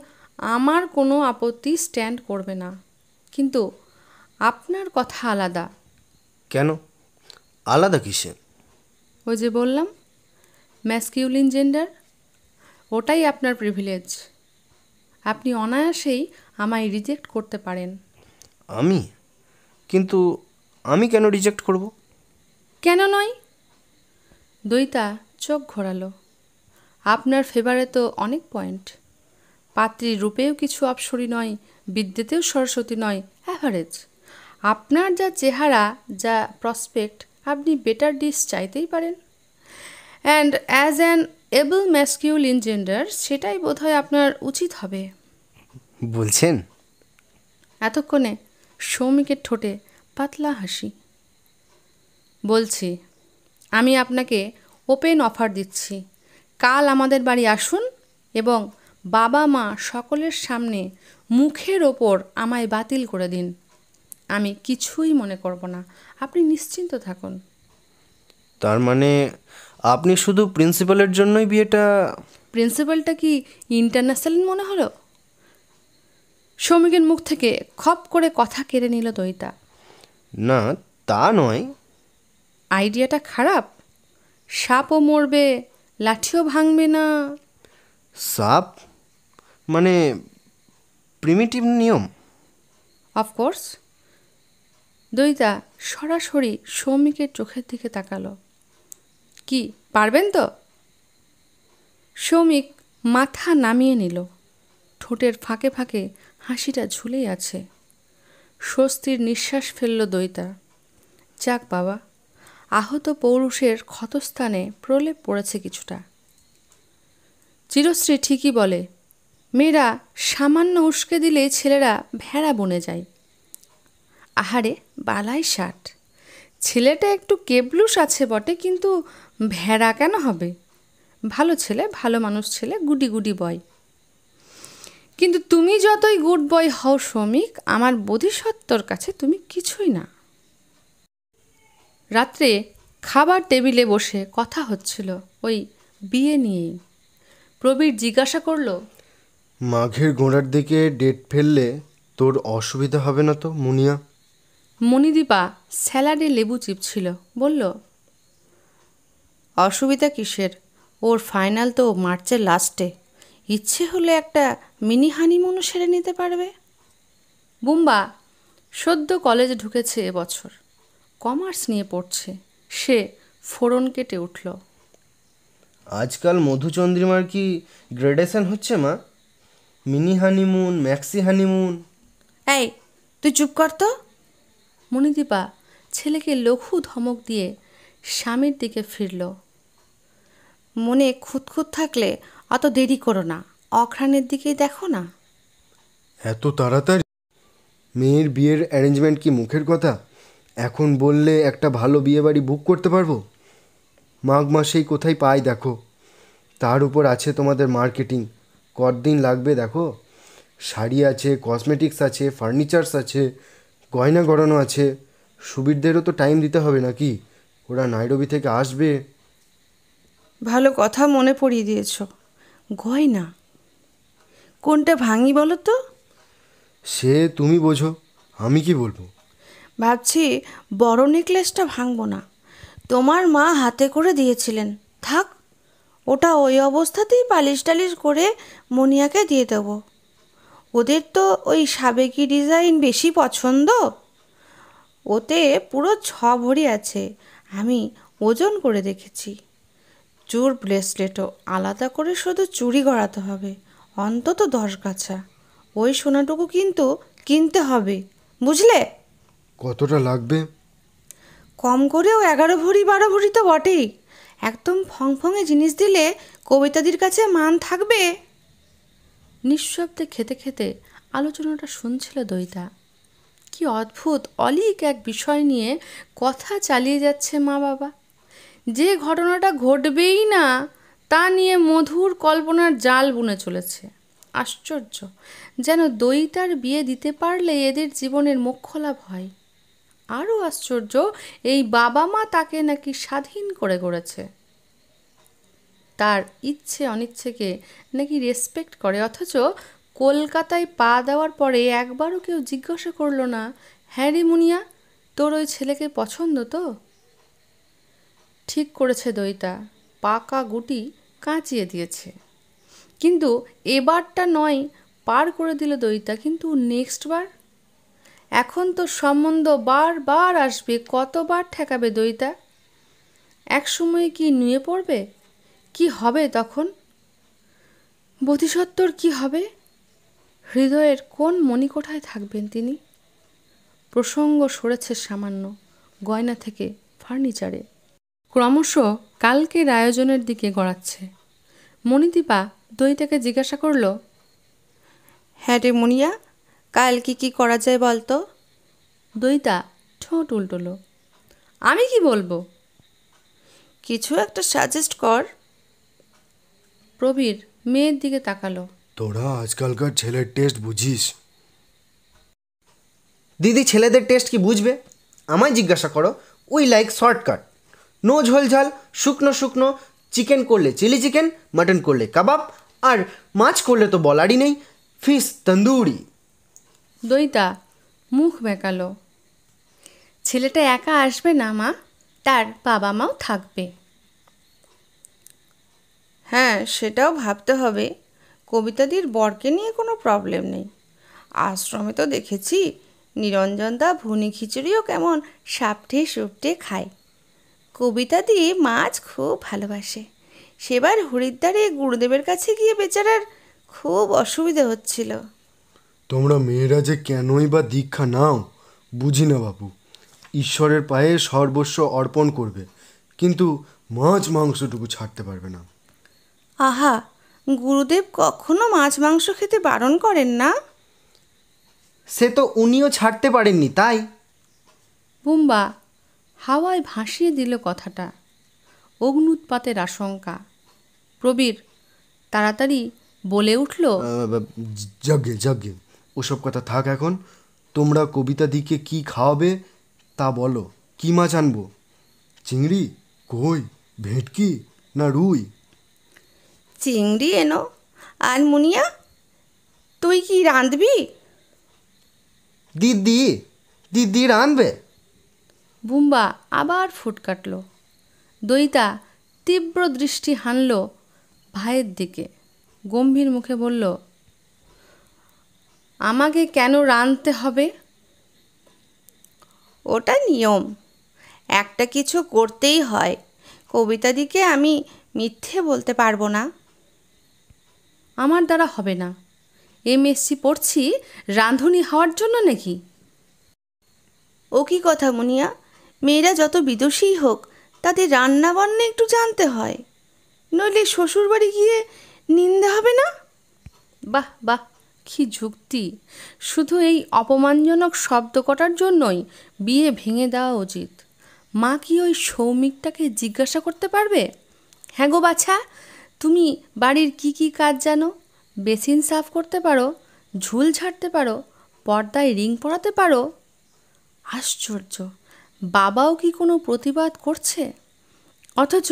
আমার কোনো আপত্তি স্ট্যান্ড করবে না। কিন্তু আপনার কথা আলাদা। কেন আলাদা কিসে? ওই যে বললাম, ম্যাসকিউলিন জেন্ডার, ওটাই আপনার প্রিভিলেজ। আপনি অনায়াসেই আমায় রিজেক্ট করতে পারেন। আমি? কিন্তু আমি কেন রিজেক্ট করব? কেন নয়? দইতা চোখ ঘোরালো। আপনার ফেভারে তো অনেক পয়েন্ট। পাত্রীর রূপেও কিছু অপসরী নয়, বিদ্যেতেও সরস্বতী নয়, অ্যাভারেজ। আপনার যা চেহারা, যা প্রসপেক্ট, আপনি বেটার ডিশ চাইতেই পারেন। And as an able masculine gender, সেটাই বোধহয় আপনার উচিত হবে। বলছেন? এতক্ষণে সৌমিকের ঠোঁটে পাতলা হাসি। বলছি, আমি আপনাকে ওপেন অফার দিচ্ছি। কাল আমাদের বাড়ি আসুন এবং বাবা মা সকলের সামনে মুখের ওপর আমায় বাতিল করে দিন। আমি কিছুই মনে করব না, আপনি নিশ্চিন্ত থাকুন। তার মানে আপনি শুধু প্রিন্সিপালের জন্যই বিয়েটা? প্রিন্সিপালটা কি ইন্টারন্যাশনাল মনে হলো? সৌমিকের মুখ থেকে খপ করে কথা কেড়ে নিল দইতা। না, তা নয়। আইডিয়াটা খারাপ? সাপও মরবে, লাঠিও ভাঙবে না। সাপ মানে প্রিমিটিভ নিয়ম? অফকোর্স। দইতা সরাসরি সৌমিকের চোখের দিকে তাকালো। কি পারবেন তো? সৌমিক মাথা নামিয়ে নিল। ঠোঁটের ফাঁকে ফাঁকে হাসিটা ঝুলেই আছে। স্বস্তির নিঃশ্বাস ফেলল দইতা। যাক বাবা, আহত পৌরুষের ক্ষতস্থানে প্রলেপ পড়েছে কিছুটা। চিরশ্রী ঠিকই বলে, মেয়েরা সামান্য উস্কে দিলেই ছেলেরা ভেড়া বনে যায়। আহারে বালাই ষাট। ছেলেটা একটু কেবলুস আছে বটে, কিন্তু ভেড়া কেন হবে? ভালো ছেলে, ভালো মানুষ ছেলে, গুডি গুডি বয়। কিন্তু তুমি যতই গুড বয় হও শ্রমিক, আমার বোধিসত্ত্বর কাছে তুমি কিছুই না। রাত্রে খাবার টেবিলে বসে কথা হচ্ছিল ওই বিয়ে নিয়েই। প্রবীর জিজ্ঞাসা করল, মাঘের গোড়ার দিকে ডেট ফেললে তোর অসুবিধা হবে না তো মুনিয়া? মণিদীপা স্যালাডে লেবু চিপছিল। বলল, অসুবিধা কিসের? ওর ফাইনাল তো মার্চের লাস্টে। ইচ্ছে হলে একটা মিনি হানিমুনও সেরে নিতে পারবে। বুম্বা সদ্য কলেজে ঢুকেছে এবছর, কমার্স নিয়ে পড়ছে। সে ফোড়ন কেটে উঠল। আজকাল মধুচন্দ্রিমার কি গ্রেডেশন হচ্ছে মা? Mini honeymoon, maxi honeymoon. এই, তুই চুপ কর তো। মণিদীপা ছেলেকে লঘু ধমক দিয়ে স্বামীর দিকে ফিরল। মনে খুঁতখুত থাকলে অত দেরি করো না, অঘ্রাণের দিকেই দেখো না। এত তাড়াতাড়ি? মেয়ের বিয়ের অ্যারেঞ্জমেন্ট কি মুখের কথা? এখন বললে একটা ভালো বিয়ে বাড়ি বুক করতে পারবো? মাঘ মাসেই কোথায় পাই দেখো। তার উপর আছে তোমাদের মার্কেটিং। কতদিন লাগবে দেখো। শাড়ি আছে, কসমেটিক্স আছে, ফার্নিচার্স আছে, গয়না গড়ানো আছে। সুবীরদেরও তো টাইম দিতে হবে নাকি? ওরা নাইরোবি থেকে আসবে। ভালো কথা মনে পড়িয়ে দিয়েছ। গয়না কোনটা ভাঙি বলো তো? সে তুমি বোঝো, আমি কি বলবো। ভাবছি বড় নেকলেসটা ভাঙবো না। তোমার মা হাতে করে দিয়েছিলেন, থাক। ওটা ওই অবস্থাতেই পালিশ টালিশ করে মনিয়াকে দিয়ে দেবো। ওদের তো ওই সাবেকি ডিজাইন বেশি পছন্দ। ওতে পুরো 6 ভরি আছে, আমি ওজন করে দেখেছি। চুর ব্রেসলেটও আলাদা করে শুধু চুড়ি গড়াতে হবে, অন্তত 10 গাছা। ওই সোনাটুকু কিন্তু কিনতে হবে, বুঝলে? কতটা লাগবে? কম করেও 11 ভরি 12 ভরি তো বটেই। একদম ফংফঙে জিনিস দিলে কবিতাদির কাছে মান থাকবে। নিঃশব্দে খেতে খেতে আলোচনাটা শুনছিল দইতা। কি অদ্ভুত অলীক এক বিষয় নিয়ে কথা চালিয়ে যাচ্ছে মা বাবা। যে ঘটনাটা ঘটবেই না তা নিয়ে মধুর কল্পনার জাল বুনে চলেছে। আশ্চর্য, যেন দইতার বিয়ে দিতে পারলে এদের জীবনের মোক্ষ লাভ হয়। আরও আশ্চর্য, এই বাবা মা তাকে নাকি স্বাধীন করে গড়েছে। তার ইচ্ছে অনিচ্ছেকে নাকি রেসপেক্ট করে, অথচ কলকাতায় পা দেওয়ার পরে একবারও কেউ জিজ্ঞাসা করলো না, হ্যাঁ রে মুনিয়া, তোর ওই ছেলেকে পছন্দ তো? ঠিক করেছে দইতা, পাকা গুটি কাঁচিয়ে দিয়েছে। কিন্তু এবারটা নয় পার করে দিল দইতা, কিন্তু নেক্সট বার? এখন তো সম্বন্ধ বারবার আসবে, কতবার ঠেকাবে দইতা? এক সময় কি নুয়ে পড়বে? কি হবে তখন? বোধিসত্ত্বর কি হবে? হৃদয়ের কোন মণিকোঠায় থাকবেন তিনি? প্রসঙ্গ সরেছে সামান্য, গয়না থেকে ফার্নিচারে। ক্রমশ কালকের আয়োজনের দিকে গড়াচ্ছে। মণিদীপা দইতাকে জিজ্ঞাসা করল, হ্যাঁ রে মুনিয়া, কাল কি করা যায় বলতো? দইতা ঠোঁট উল্টোলো, আমি কি বলবো? কিছু একটা সাজেস্ট কর। প্রবীর মেয়ের দিকে তাকালো। তোরা আজকালকার ছেলের টেস্ট বুঝিস? দিদি ছেলেদের টেস্ট কি বুঝবে? আমায় জিজ্ঞাসা করো। উই লাইক শর্টকাট, নো ঝোল ঝাল, শুকনো শুকনো। চিকেন করলে চিলি চিকেন, মাটন করলে কাবাব, আর মাছ করলে তো বলারই নেই, ফিশ তন্দুরি। দইতা মুখ বেঁকালো। ছেলেটা একা আসবে না মা, তার বাবা মাও থাকবে। হ্যাঁ, সেটাও ভাবতে হবে। কবিতাদির বরকে নিয়ে কোনো প্রবলেম নেই। আশ্রমে তো দেখেছি নিরঞ্জনদা ভুনি খিচুড়িও কেমন সাপটে সুপটে খায়। কবিতাদি মাছ খুব ভালোবাসে। সেবার হরিদ্বারে গুরুদেবের কাছে গিয়ে বেচারার খুব অসুবিধে হচ্ছিল। তোমরা মেয়েরা যে কেনই বা দীক্ষা নাও বুঝি না বাবু। ঈশ্বরের পায়ে সর্বস্ব অর্পণ করবে, কিন্তু মাছ মাংসটুকু ছাড়তে পারবে না। আহা, গুরুদেব কখনো মাছ মাংস খেতে বারণ করেন না। সে তো উনিও ছাড়তে পারেননি, তাই। বুম্বা হাওয়ায় ভাসিয়ে দিল কথাটা। অগ্নুৎপাতের আশঙ্কা। প্রবীর তাড়াতাড়ি বলে উঠল, যাগে যাগে, ওসব কথা থাক এখন। তোমরা কবিতা দিকে কি খাওয়াবে তা বলো। কি মাছ আনবো? চিংড়ি, কই, ভেটকি না রুই? চিংড়ি এনো। আর মুনিয়া, তুই কি রাঁধবি? দিদি, দিদি রাঁধবে। বুম্বা আবার ফুট কাটল। দইতা তীব্র দৃষ্টি হানল ভাইয়ের দিকে, গম্ভীর মুখে বলল, আমাকে কেন রাঁধতে হবে? ওটা নিয়ম, একটা কিছু করতেই হয়। কবিতাদিকে আমি মিথ্যে বলতে পারবো না। আমার দ্বারা হবে না। MSc পড়ছি রাঁধুনি হওয়ার জন্য নাকি? ও কি কথা মুনিয়া, মেয়েরা যত বিদুষী হোক তাদের রান্না বান্না একটু জানতে হয়, নইলে শ্বশুরবাড়ি গিয়ে নিন্দে হবে না? বাহ বাহ, কি যুক্তি! শুধু এই অপমানজনক শব্দ কটার জন্যই বিয়ে ভেঙে দেওয়া উচিত। মা কি ওই সৌমিকটাকে জিজ্ঞাসা করতে পারবে, হ্যাঁ গো বাছা, তুমি বাড়ির কি কি কাজ জানো? বেসিন সাফ করতে পারো, ঝুল ঝাড়তে পারো, পর্দায় রিং পরাতে পারো? আশ্চর্য, বাবাও কি কোনো প্রতিবাদ করছে? অথচ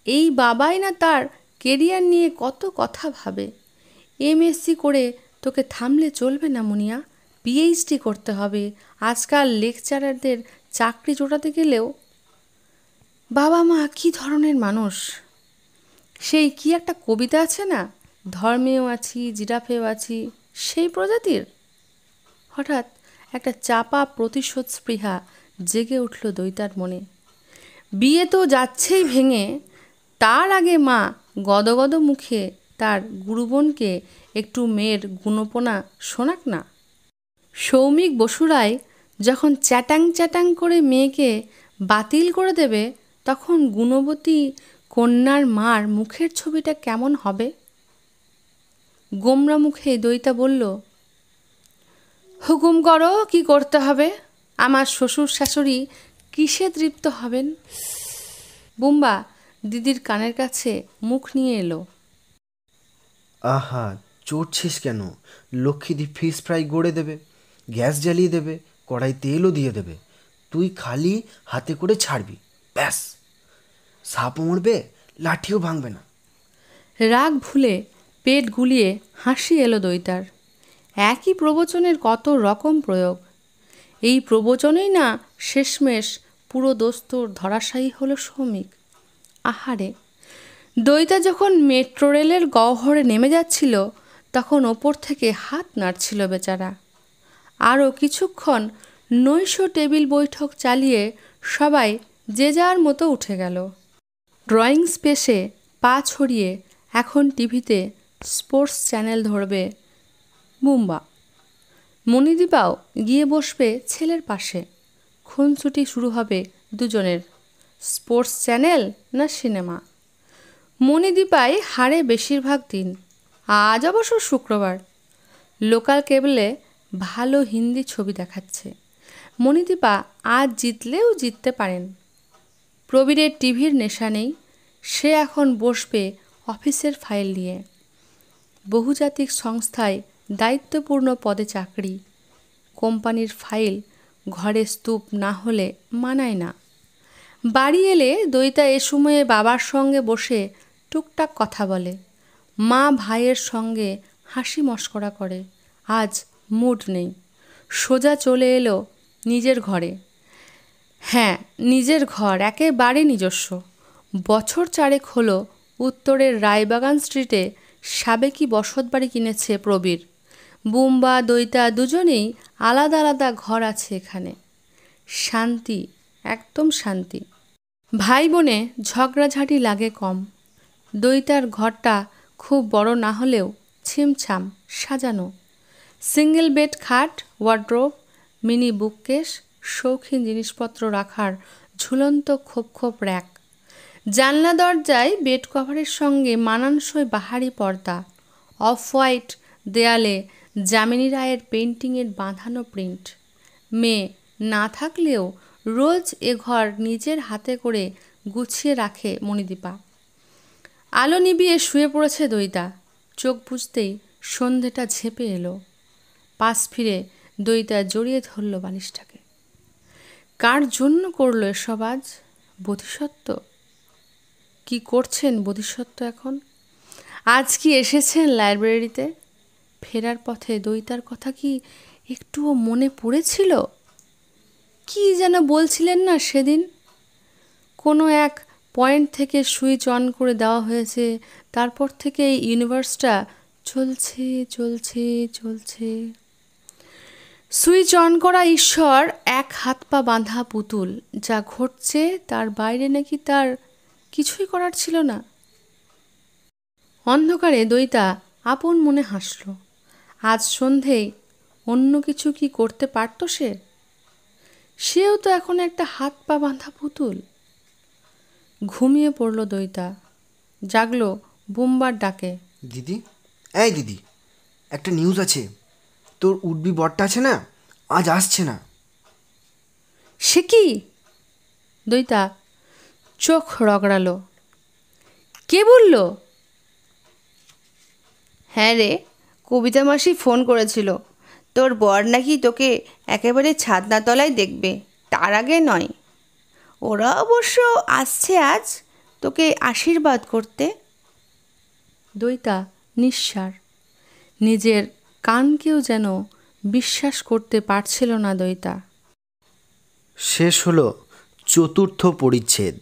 এই বাবাই না তার কেরিয়ার নিয়ে কত কথা ভাবে। MSc করে তোকে থামলে চলবে না মুনিয়া, PhD করতে হবে। আজকাল লেকচারারদের চাকরি জোটাতে গেলেও বাবা মা কি ধরনের মানুষ! সেই কি একটা কবিতা আছে না, ধর্মেও আছি জিরাফেও আছি, সেই প্রজাতির। হঠাৎ একটা চাপা প্রতিশোধ স্পৃহা জেগে উঠল দৈতার মনে। বিয়ে তো যাচ্ছেই ভেঙে, তার আগে মা গদগদ মুখে তার গুরুবোনকে একটু মেয়ের গুণপনা শোনাক না। সৌমিক বসুরায় যখন চ্যাটাং চ্যাটাং করে মেয়েকে বাতিল করে দেবে, তখন গুণবতী কন্যার মার মুখের ছবিটা কেমন হবে? গোমরা মুখে দৈতা বলল, হুকুম করো, কি করতে হবে? আমার শ্বশুর শাশুড়ি কিসে তৃপ্ত হবেন? বুম্বা দিদির কানের কাছে মুখ নিয়ে এলো। আহা, চড়ছিস কেন? লক্ষ্মীদি ফিশ ফ্রাই গড়ে দেবে, গ্যাস জ্বালিয়ে দেবে, কড়াই তেলও দিয়ে দেবে, তুই খালি হাতে করে ছাড়বি, ব্যাস। সাপও মরবে, লাঠিও ভাঙবে না। রাগ ভুলে পেট গুলিয়ে হাসি এলো দৈতার। একই প্রবচনের কত রকম প্রয়োগ। এই প্রবচনেই না শেষমেশ পুরো দস্তুর ধরাশায়ী হলো সৌমিক। আহারে, দৈতা যখন মেট্রো রেলের গহ্বরে নেমে যাচ্ছিল, তখন ওপর থেকে হাত নাড়ছিল বেচারা। আরও কিছুক্ষণ নৈশ টেবিল বৈঠক চালিয়ে সবাই যে যার মতো উঠে গেল। ড্রয়িং স্পেসে পা ছড়িয়ে এখন টিভিতে স্পোর্টস চ্যানেল ধরবে বুম্বা। মণিদীপাও গিয়ে বসবে ছেলের পাশে। খুনসুটি শুরু হবে দুজনের, স্পোর্টস চ্যানেল না সিনেমা। মণিদীপাই হারে বেশিরভাগ দিন। আজ অবশ্য শুক্রবার, লোকাল কেবলে ভালো হিন্দি ছবি দেখাচ্ছে। মণিদীপা আজ জিতলেও জিততে পারেন। প্রবীরের টিভির নেশা নেই, সে এখন বসবে অফিসের ফাইল নিয়ে। বহুজাতিক সংস্থায় দায়িত্বপূর্ণ পদে চাকরি। কোম্পানির ফাইল ঘরে স্তূপ না হলে মানায় না। বাড়ি এলে দৈতা এ সময়ে বাবার সঙ্গে বসে টুকটাক কথা বলে, মা ভাইয়ের সঙ্গে হাসি মশকরা করে। আজ মুড নেই, সোজা চলে এলো নিজের ঘরে। হ্যাঁ, নিজের ঘর, একেবারে নিজস্ব। বছর চারেক হলো উত্তরের রায়বাগান স্ট্রিটে সাবেকি বসতবাড়ি কিনেছে প্রবীর। বুম্বা দৈতা দুজনেই আলাদা আলাদা ঘর আছে এখানে। শান্তি, একদম শান্তি। ভাই বোনে ঝগড়াঝাঁটি লাগে কম। দৈতার ঘরটা খুব বড় না হলেও ছিমছাম সাজানো। সিঙ্গেল বেড খাট, ওয়ার্ড্রোব, মিনি বুককেস, শৌখিন জিনিসপত্র রাখার ঝুলন্ত খোপ খোপ র্যাক। জানলা দরজায় বেড কভারের সঙ্গে মানানসই বাহারি পর্দা। অফ হোয়াইট দেয়ালে যামিনী রায়ের পেন্টিংয়ের বাঁধানো প্রিন্ট। মেয়ে না থাকলেও রোজ এ ঘর নিজের হাতে করে গুছিয়ে রাখে মণিদীপা। আলো নিবিয়ে শুয়ে পড়েছে দৈতা। চোখ বুঝতেই সন্ধেটা ঝেঁপে এলো। পাশ ফিরে দৈতা জড়িয়ে ধরল বালিশটাকে। কার জন্য করলো এসব আজ? বোধিসত্ত্ব? কি করছেন বোধিসত্ত্ব এখন? আজ কি এসেছেন লাইব্রেরিতে? ফেরার পথে দৈতার কথা কি একটুও মনে পড়েছিল? কি যেন বলছিলেন না সেদিন? কোনো এক পয়েন্ট থেকে সুইচ অন করে দেওয়া হয়েছে, তারপর থেকে এই ইউনিভার্সটা চলছে চলছে চলছে। সুইচ অন করা ঈশ্বর এক হাত পা বাঁধা পুতুল, যা ঘটছে তার বাইরে নাকি তার কিছুই করার ছিল না। অন্ধকারে দইতা আপন মনে হাসল। আজ সন্ধেয় অন্য কিছু কি করতে পারত সে? সেও তো এখন একটা হাত পা বাঁধা পুতুল। ঘুমিয়ে পড়ল দইতা, জাগলো বুম্বার ডাকে। দিদি, এই দিদি, একটা নিউজ আছে। তোর উডবি বরটা আছে না, আজ আসছে না। সে কি? দইতা চোখ রগড়ালো। কে বলল? হ্যাঁ রে, কবিতা মাসি ফোন করেছিল। তোর বর নাকি তোকে একেবারে ছাদনাতলায় দেখবে, তার আগে নয়। ওরা অবশ্য আসছে আজ তোকে আশীর্বাদ করতে। দইতা নিঃসাড়, নিজের কানকেও যেন বিশ্বাস করতে পারছিল না দইতা। শেষ হলো 4র্থ পরিচ্ছেদ।